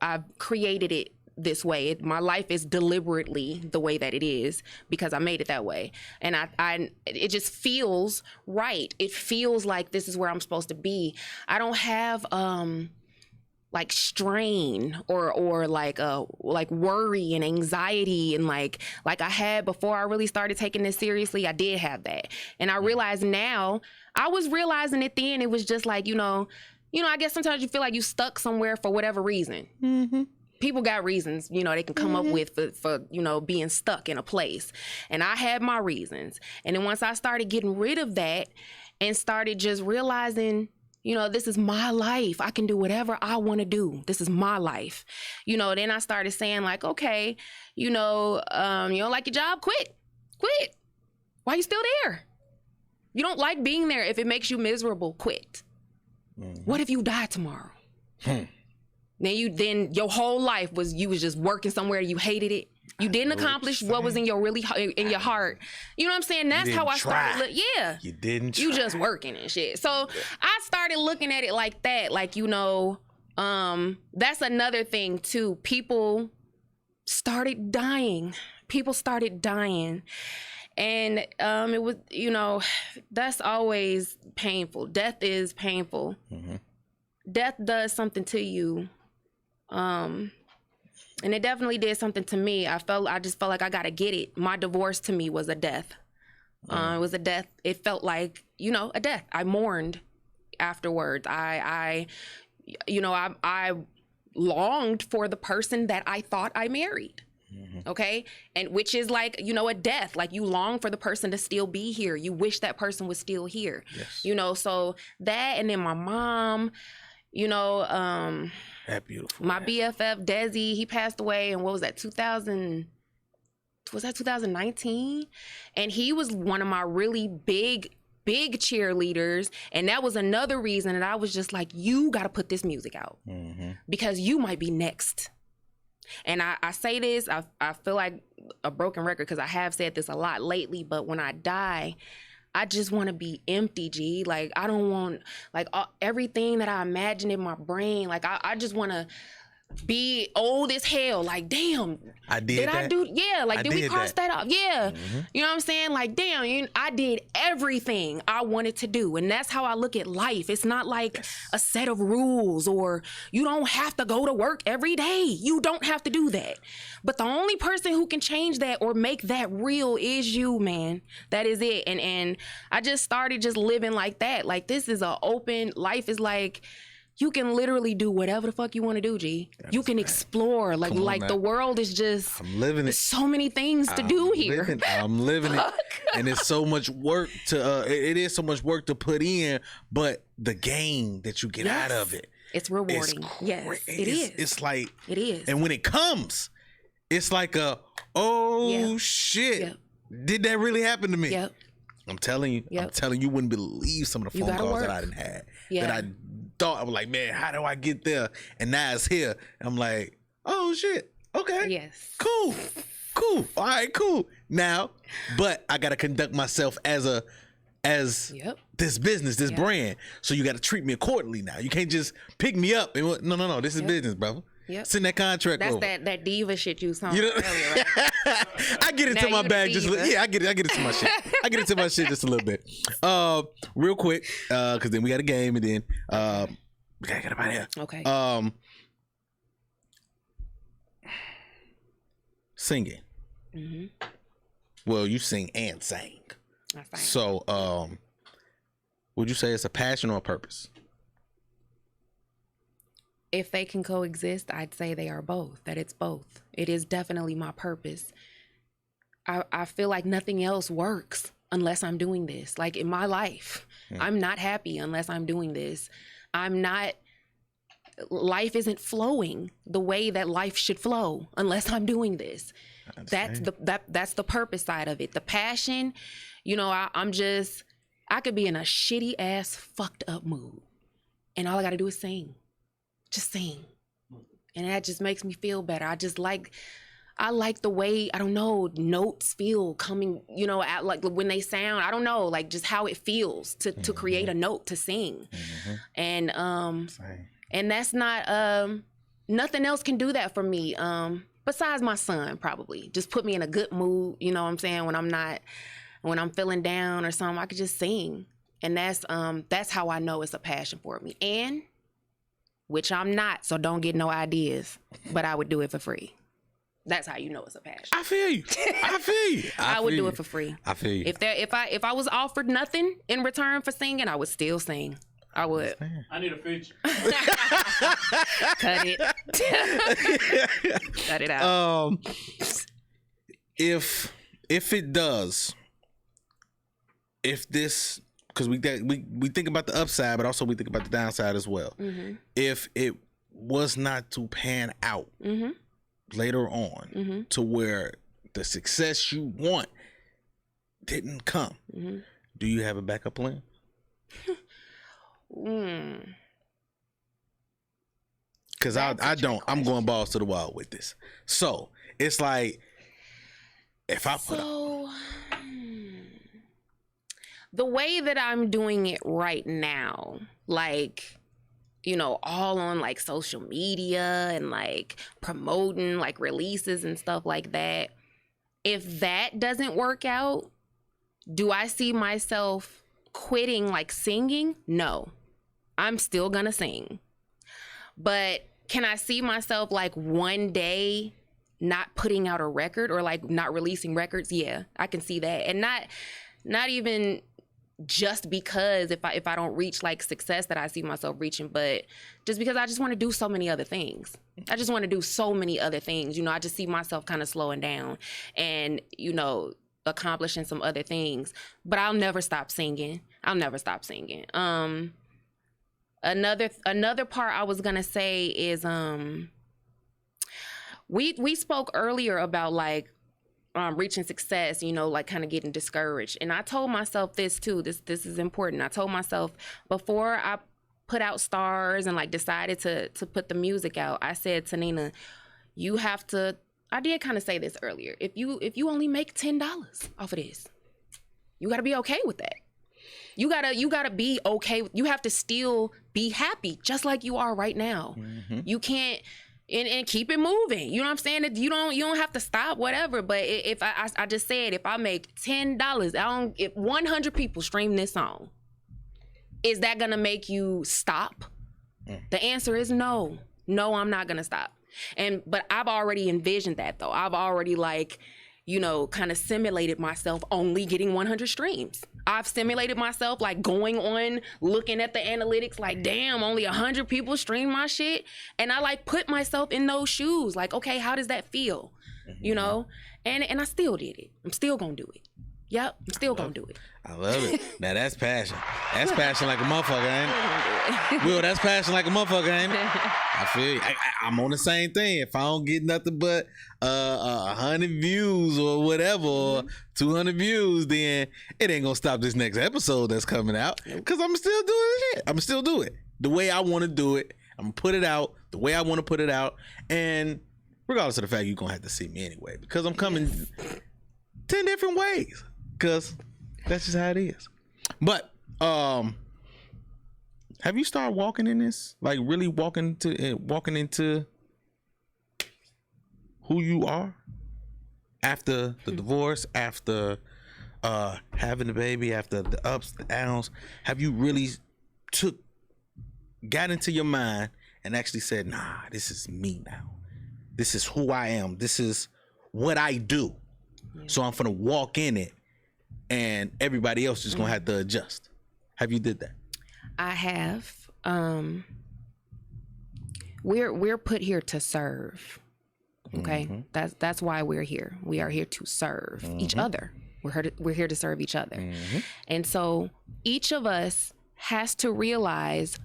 I've created it this way. My life is deliberately the way that it is because I made it that way. And it just feels right. It feels like this is where I'm supposed to be. I don't have, like strain or like worry and anxiety and like I had before I really started taking this seriously. I did have that. And I realize now, I was realizing it then, it was just like, you know, I guess sometimes you feel like you stuck somewhere for whatever reason. Mm-hmm. People got reasons, you know, they can come up with for, you know, being stuck in a place. And I had my reasons. And then once I started getting rid of that and started just realizing, you know, this is my life. I can do whatever I want to do. This is my life. You know, then I started saying like, okay, you don't like your job? Quit. Why are you still there? You don't like being there. If it makes you miserable, quit. Mm-hmm. What if you die tomorrow? Then your whole life was just working somewhere you hated it. You didn't accomplish what was in your heart. You know what I'm saying? That's how I started. You didn't try. You just working and shit. So I started looking at it like that. Like, you know, that's another thing too. People started dying. And it was, you know, that's always painful. Death is painful. Mm-hmm. Death does something to you. And it definitely did something to me. I just felt like I gotta get it. My divorce to me was a death. It was a death. It felt like, you know, a death. I mourned afterwards. I longed for the person that I thought I married. Mm-hmm. Okay. And which is like, you know, a death. Like you long for the person to still be here. You wish that person was still here. Yes. You know, so that, and then my mom, you know, that beautiful. My BFF Desi, he passed away, and what was that? 2019? And he was one of my really big cheerleaders, and that was another reason that I was just like, you got to put this music out because you might be next. And I say this, I feel like a broken record because I have said this a lot lately, but when I die, I just want to be empty, G. Like, I don't want, like, everything that I imagined in my brain. Like, I just want to be old as hell. Like, damn. Did we cross that off? Yeah. Mm-hmm. You know what I'm saying? Like, damn, I did everything I wanted to do. And that's how I look at life. It's not like a set of rules or you don't have to go to work every day. You don't have to do that. But the only person who can change that or make that real is you, man. That is it. And I just started just living like that. Like, this is an open, life is like, you can literally do whatever the fuck you want to do, G. You can explore. Like the world is just, I'm living it. So many things to do here. I'm living it. And it's so much work it is so much work to put in, but the gain that you get out of it. It's rewarding. Yes, it is. It's like, it is. And when it comes, it's like shit. Yep. Did that really happen to me? Yep. I'm telling you, you wouldn't believe some of the phone calls that I didn't have. Yeah. That I thought, I was like, man, how do I get there? And now it's here. And I'm like, oh shit. Okay. Yes. Cool. All right, cool. Now, but I gotta conduct myself as this business, this brand. So you gotta treat me accordingly now. You can't just pick me up and no, this is business, brother. Yep. Send that contract That's over. that diva shit you was talking You know- about earlier, right? I get into Now my you the bag just a little. diva. Yeah, I get into my shit. I get into my shit just a little bit. Real quick, because then we got a game and then we gotta get out of here. Okay. Singing. Mm-hmm. Well, you sing and sang. I sang. So, would you say it's a passion or a purpose? If they can coexist, I'd say they are both, that it's both. It is definitely my purpose. I feel like nothing else works unless I'm doing this. Like in my life, I'm not happy unless I'm doing this. Life isn't flowing the way that life should flow unless I'm doing this. That's the purpose side of it. The passion, you know, I could be in a shitty ass fucked up mood and all I gotta do is sing. Just sing. And that just makes me feel better. I like the way, I don't know, notes feel coming, you know, at like when they sound, I don't know, like just how it feels to create a note to sing. And that's not nothing else can do that for me. Besides my son, probably. Just put me in a good mood, you know what I'm saying, when I'm feeling down or something, I could just sing. And that's how I know it's a passion for me. And which I'm not, so don't get no ideas, but I would do it for free. That's how you know it's a passion. I feel you. I would do it for free. I feel you. If I was offered nothing in return for singing, I would still sing. I would. I need a feature. Cut it. Cut it out. If it does, if this, because we think about the upside, but also we think about the downside as well. Mm-hmm. If it was not to pan out later on to where the success you want didn't come, do you have a backup plan? Because I don't. I'm going balls to the wall with this. So it's like if I put the way that I'm doing it right now, like, you know, all on like social media and like promoting like releases and stuff like that. If that doesn't work out, do I see myself quitting like singing? No, I'm still gonna sing. But can I see myself like one day not putting out a record or like not releasing records? Yeah, I can see that. And not even just because if I don't reach like success that I see myself reaching, but just because I just want to do so many other things. I just want to do so many other things. You know, I just see myself kind of slowing down and, you know, accomplishing some other things. But I'll never stop singing. Another part I was gonna say is we spoke earlier about like reaching success, you know, like kind of getting discouraged. And I told myself this too, this is important. I told myself before I put out Stars and like decided to put the music out, I said to Nena, you have to, I did kind of say this earlier, if you only make $10 off of this, you gotta be okay with that. You gotta be okay. You have to still be happy just like you are right now. You can't, and keep it moving. You know what I'm saying? You don't have to stop, whatever. But if I just said, if I make $10, if 100 people stream this song, is that gonna make you stop? The answer is no. No, I'm not gonna stop. But I've already envisioned that though. I've already like, you know, kind of simulated myself only getting 100 streams. I've simulated myself like going on, looking at the analytics like, damn, only 100 people stream my shit. And I like put myself in those shoes. Like, okay, how does that feel? You know? And I still did it. I'm still gonna do it. Yep, I'm still gonna do it. I love it. Now that's passion. That's passion like a motherfucker, ain't it? Will, that's passion like a motherfucker, ain't it? I feel you. I'm on the same thing. If I don't get nothing but 100 views or whatever, or 200 views, then it ain't gonna stop this next episode that's coming out. Because I'm still doing it. I'm still do it the way I want to do it. I'm gonna put it out the way I want to put it out, and regardless of the fact you're gonna have to see me anyway, because I'm coming 10 different ways. Because that's just how it is. But have you started walking in this? Like really walking into who you are after the divorce, after having the baby, after the ups, the downs? Have you really got into your mind and actually said, nah, this is me now. This is who I am. This is what I do. Yeah. So I'm gonna walk in it, and everybody else is gonna have to adjust. Have you did that? I have. We're put here to serve. Okay, that's why we're here. We are here to serve each other. We're here to serve each other, and so each of us has to realize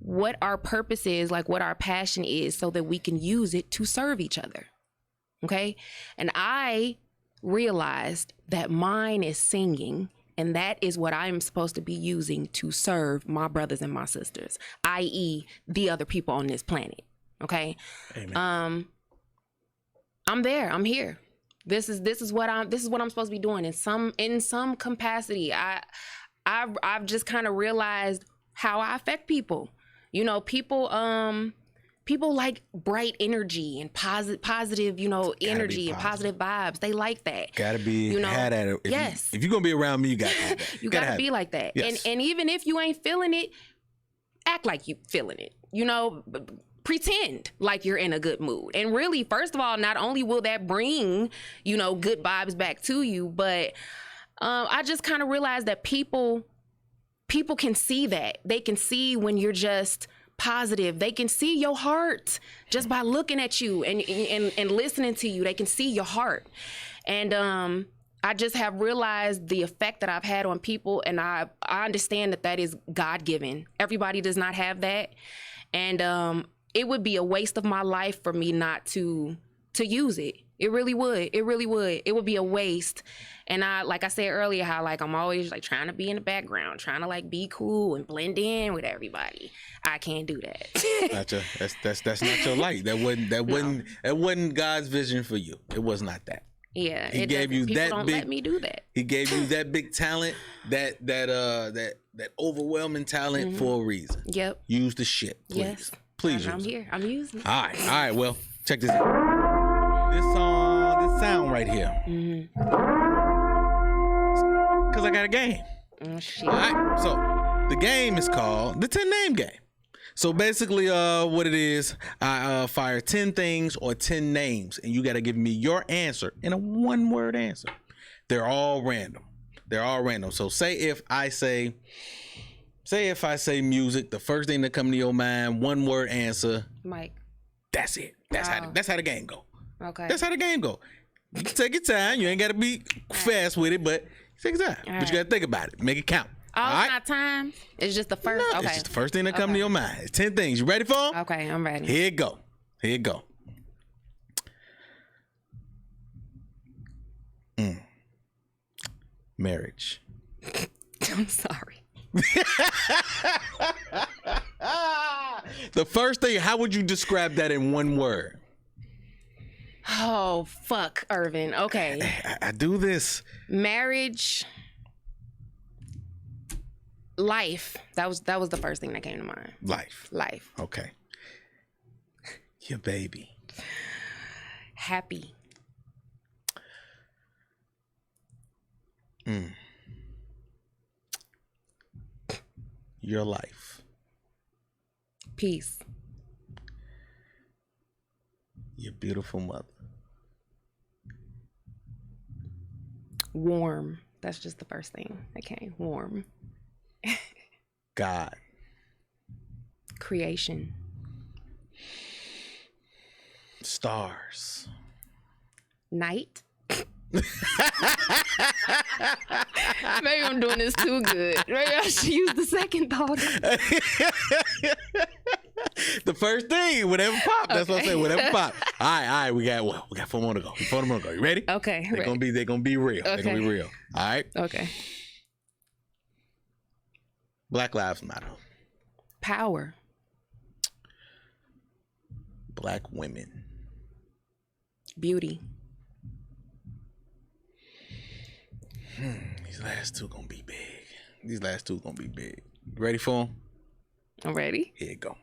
what our purpose is, like what our passion is, so that we can use it to serve each other. Okay, and I realized that mine is singing, and that is what I'm supposed to be using to serve my brothers and my sisters, i.e., the other people on this planet. Okay, amen. I'm there. I'm here. This is what I'm supposed to be doing in some capacity. I've just kind of realized how I affect people. You know, people like bright energy and positive, energy and positive vibes. They like that. Gotta be had at it. If you're gonna be around me, you gotta have that. You gotta be like that. Yes. And even if you ain't feeling it, act like you feeling it. Pretend like you're in a good mood. And really, first of all, not only will that bring, good vibes back to you, but I just kind of realized that people can see that. They can see when you're just positive. They can see your heart just by looking at you and listening to you. They can see your heart. And I just have realized the effect that I've had on people, and I understand that is God-given. Everybody does not have that. And it would be a waste of my life for me not to use it. It really would. It really would. It would be a waste. And like I said earlier, how I'm always trying to be in the background, trying to be cool and blend in with everybody. I can't do that. That's not your light. That wasn't God's vision for you. It was not that. Yeah, He gave you that don't big. Let me do that. He gave you that big talent, that overwhelming talent for a reason. Yep. Use the shit, please. Yes. Please. I'm here. I'm using it. All right. Well, check this out. This sound right here. Because I got a game. Oh, shit. All right. So the game is called the 10 name game. So basically, what it is, I fire 10 things or 10 names, and you got to give me your answer in a one-word answer. They're all random. So say if I say music, the first thing that come to your mind, one word answer. Mike. That's it. That's how the game go. Okay. That's how the game go. You can take your time. You ain't got to be fast with it, but take your time. But you got to think about it. Make it count. All right? Not time. It's just the first. No, okay. It's just the first thing that come to your mind. It's 10 things. You ready for them? Okay, I'm ready. Here you go. Marriage. I'm sorry. The first thing, how would you describe that in one word? Oh, fuck, Irvin. Okay. I do this. Marriage. Life. That was the first thing that came to mind. Life. Okay. Your baby. Happy. Your life. Peace. Your beautiful mother. Warm. That's just the first thing that came. Warm. God. Creation. Stars. Night. Maybe I'm doing this too good. Maybe I should use the second thought. The first thing, whatever pop. That's what I said. Whatever pop. All right. We got 4 more to go. You ready? Okay. They're gonna be real. Okay. They're gonna be real. All right. Okay. Black Lives Matter. Power. Black women. Beauty. These last two gonna be big. Ready for them? I'm ready. Here you go.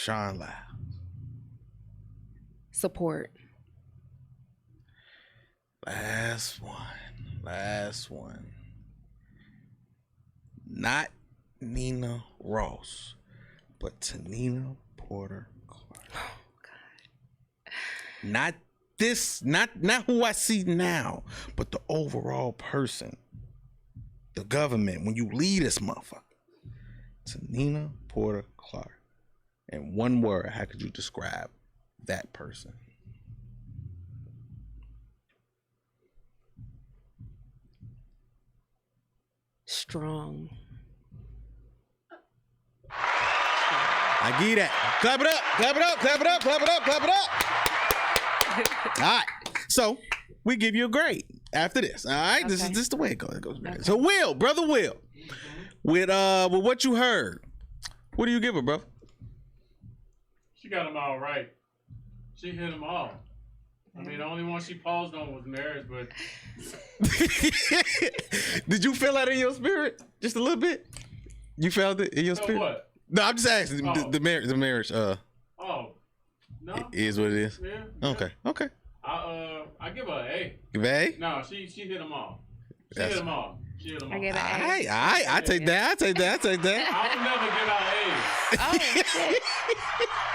Sean Loud. Support. Last one. Not Nena Ross, but Nena Porter Clark. Oh God. Not this, not who I see now, but the overall person. The government, when you lead this motherfucker. To Nena Porter Clark. In one word, how could you describe that person? Strong. I give you that. Clap it up, clap it up, clap it up, clap it up, clap it up. All right. So we give you a grade after this. All right. Okay. This is the way it goes. Okay. So Will, brother Will, with what you heard, what do you give her, bro? She got them all right. She hit them all. I mean, the only one she paused on was marriage, but Did you feel that in your spirit? Just a little bit? You felt it in your so spirit? what? No, I'm just asking. Oh. The marriage Oh, no. is what it is. Yeah. Okay. I give her an A. Give A? No, she hit them all. She That's- hit them all. I gave it an A. All right. I take that. I would never give out A's. Oh, shit.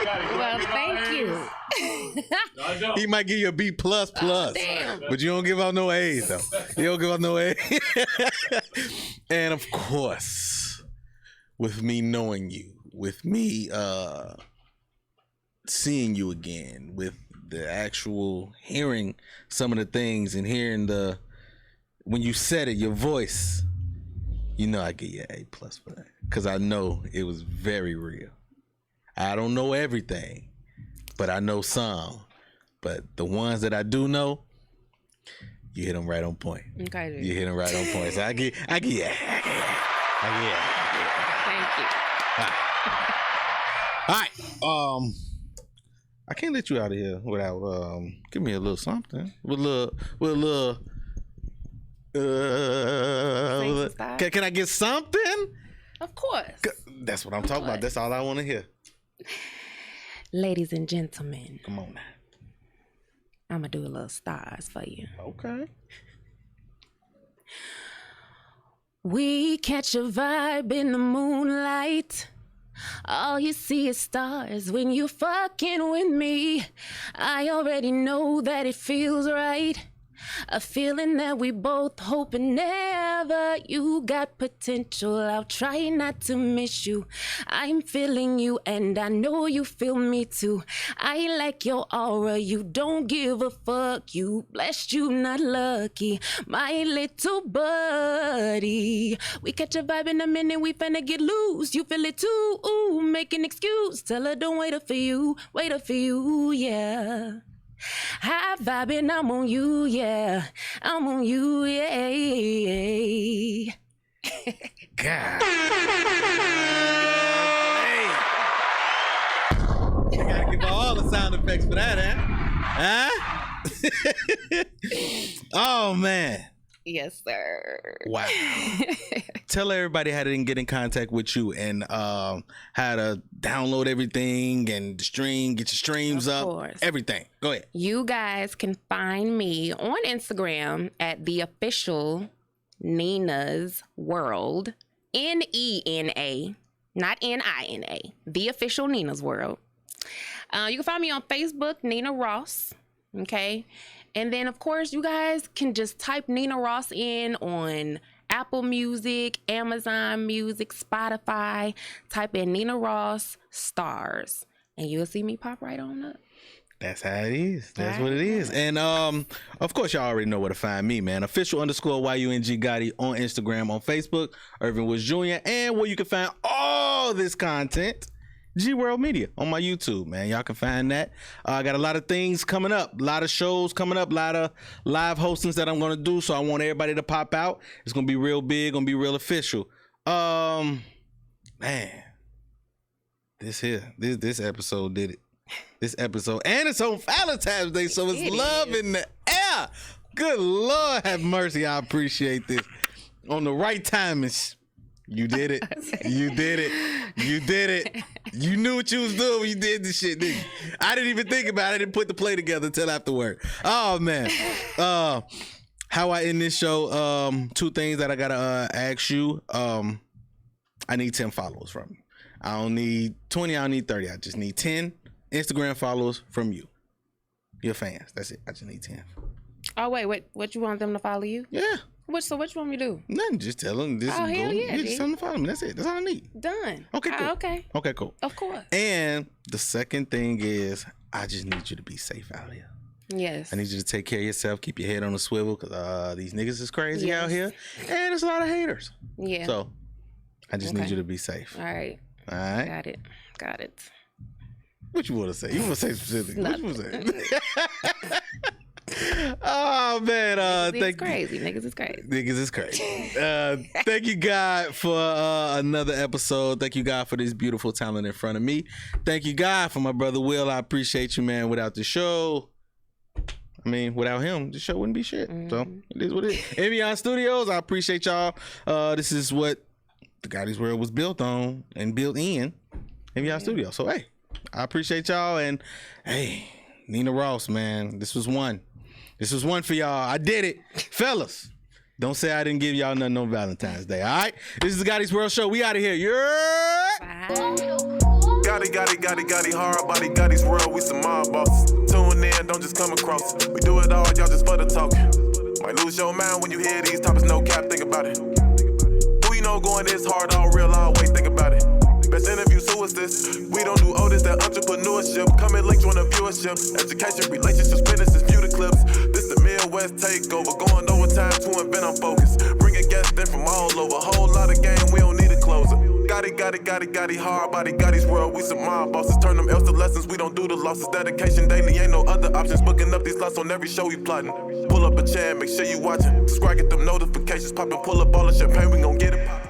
Well, thank you. No, I don't. He might give you a B plus, damn. but you don't give out no A's though. You don't give out no A's. And of course, with me knowing you, with me seeing you again, with the actual hearing some of the things and hearing when you said it, your voice, you know I give you an A plus for that. Cause I know it was very real. I don't know everything, but I know some. But the ones that I do know, you hit them right on point. Okay, dude. You hit them right on point. So I give you. Thank you. All right. I can't let you out of here without give me a little something. With a little can I get something? Of course. That's what I'm talking about. That's all I want to hear. Ladies and gentlemen, Come on now. I'm going to do a little stars for you. Okay. We catch a vibe in the moonlight. All you see is stars when you fucking with me. I already know that it feels right. A feeling that we both hope and never. You got potential, I'll try not to miss you. I'm feeling you and I know you feel me too. I like your aura, you don't give a fuck. You blessed, you not lucky, my little buddy. We catch a vibe in a minute, we finna get loose. You feel it too, ooh, make an excuse. Tell her don't wait up for you, yeah. High vibing, I'm on you, yeah. I'm on you, yeah. God. You gotta give her all the sound effects for that, huh? Oh man. Yes, sir. Wow. Tell everybody how they can get in contact with you and how to download everything and stream, get your streams Of up, course. everything. Go ahead. You guys can find me on Instagram at the official Nena's World. Nena, not Nina. The official Nena's World. You can find me on Facebook, Nena Ross. Okay. And then, of course, you guys can just type Nena Ross in on Apple Music, Amazon Music, Spotify. Type in Nena Ross Stars, and you'll see me pop right on up. That's how it is. That's what it is. And of course, y'all already know where to find me, man. Official_YUNG Gotti on Instagram, on Facebook, Irvin Woods Jr., and where you can find all this content, G World Media on my YouTube, man. Y'all can find that. I got a lot of things coming up, a lot of shows coming up, a lot of live hostings that I'm gonna do. So I want everybody to pop out. It's gonna be real big, gonna be real official. Man, this episode did it. This episode, and it's on Valentine's Day, so it's love in the air. Good Lord, have mercy. I appreciate this. On the right timing. You did it. You did it. You did it. You knew what you was doing when you did this shit, didn't you? I didn't even think about it. I didn't put the play together until after work. Oh, man. How I end this show, 2 things that I got to ask you. I need 10 followers from you. I don't need 20. I don't need 30. I just need 10 Instagram followers from you. Your fans. That's it. I just need 10. Oh, wait. What you want them to follow you? Yeah. What you want me to do? Nothing. Just tell them this Oh, is hell cool. yeah, Just tell them to follow me. That's it. That's all I need. Done. Okay, cool. Okay. Okay, cool. Of course. And the second thing is, I just need you to be safe out here. Yes. I need you to take care of yourself, keep your head on the swivel, because these niggas is crazy Yes. out here, and there's a lot of haters. Yeah. So, I just need Okay. you to be safe. All right. All right? Got it. What you want to say? You want to say specifically? What you want Nothing. to say? Oh, man. Niggas is crazy. Niggas is crazy. Thank you, God, for another episode. Thank you, God, for this beautiful talent in front of me. Thank you, God, for my brother Will. I appreciate you, man. Without the show, without him, the show wouldn't be shit. So it is what it is. Evian Studios, I appreciate y'all. This is what the Gottis World was built on and built in Evian Studios. So, hey, I appreciate y'all. And, hey, Nena Ross, man, this was one. This was one for y'all. I did it. Fellas, don't say I didn't give y'all nothing on Valentine's Day, all right? This is the Gottis World Show. We out of here. Yeah. Gotti, hard body, Gottis World, we some mob bosses. Tune in, don't just come across. We do it all, y'all just for the talk. Might lose your mind when you hear these topics, no cap, think about it. Who you know going this hard, all real, always think about it. Best interviews, who is this? We don't do this, that entrepreneurship. Come and link, join the viewership. Education, relationships, businesses, view the clips. This the Midwest takeover, going overtime to invent on focus. Bringing guests in from all over, whole lot of game, we don't need a closer. Gotti, hard body, Gottis World, we some mob bosses. Turn them L's to lessons, we don't do the losses. Dedication daily, ain't no other options. Booking up these slots on every show we plotting. Pull up a chair, make sure you watching. Subscribe, get them notifications popping. Pull up all the champagne, we gon' get it poppin'.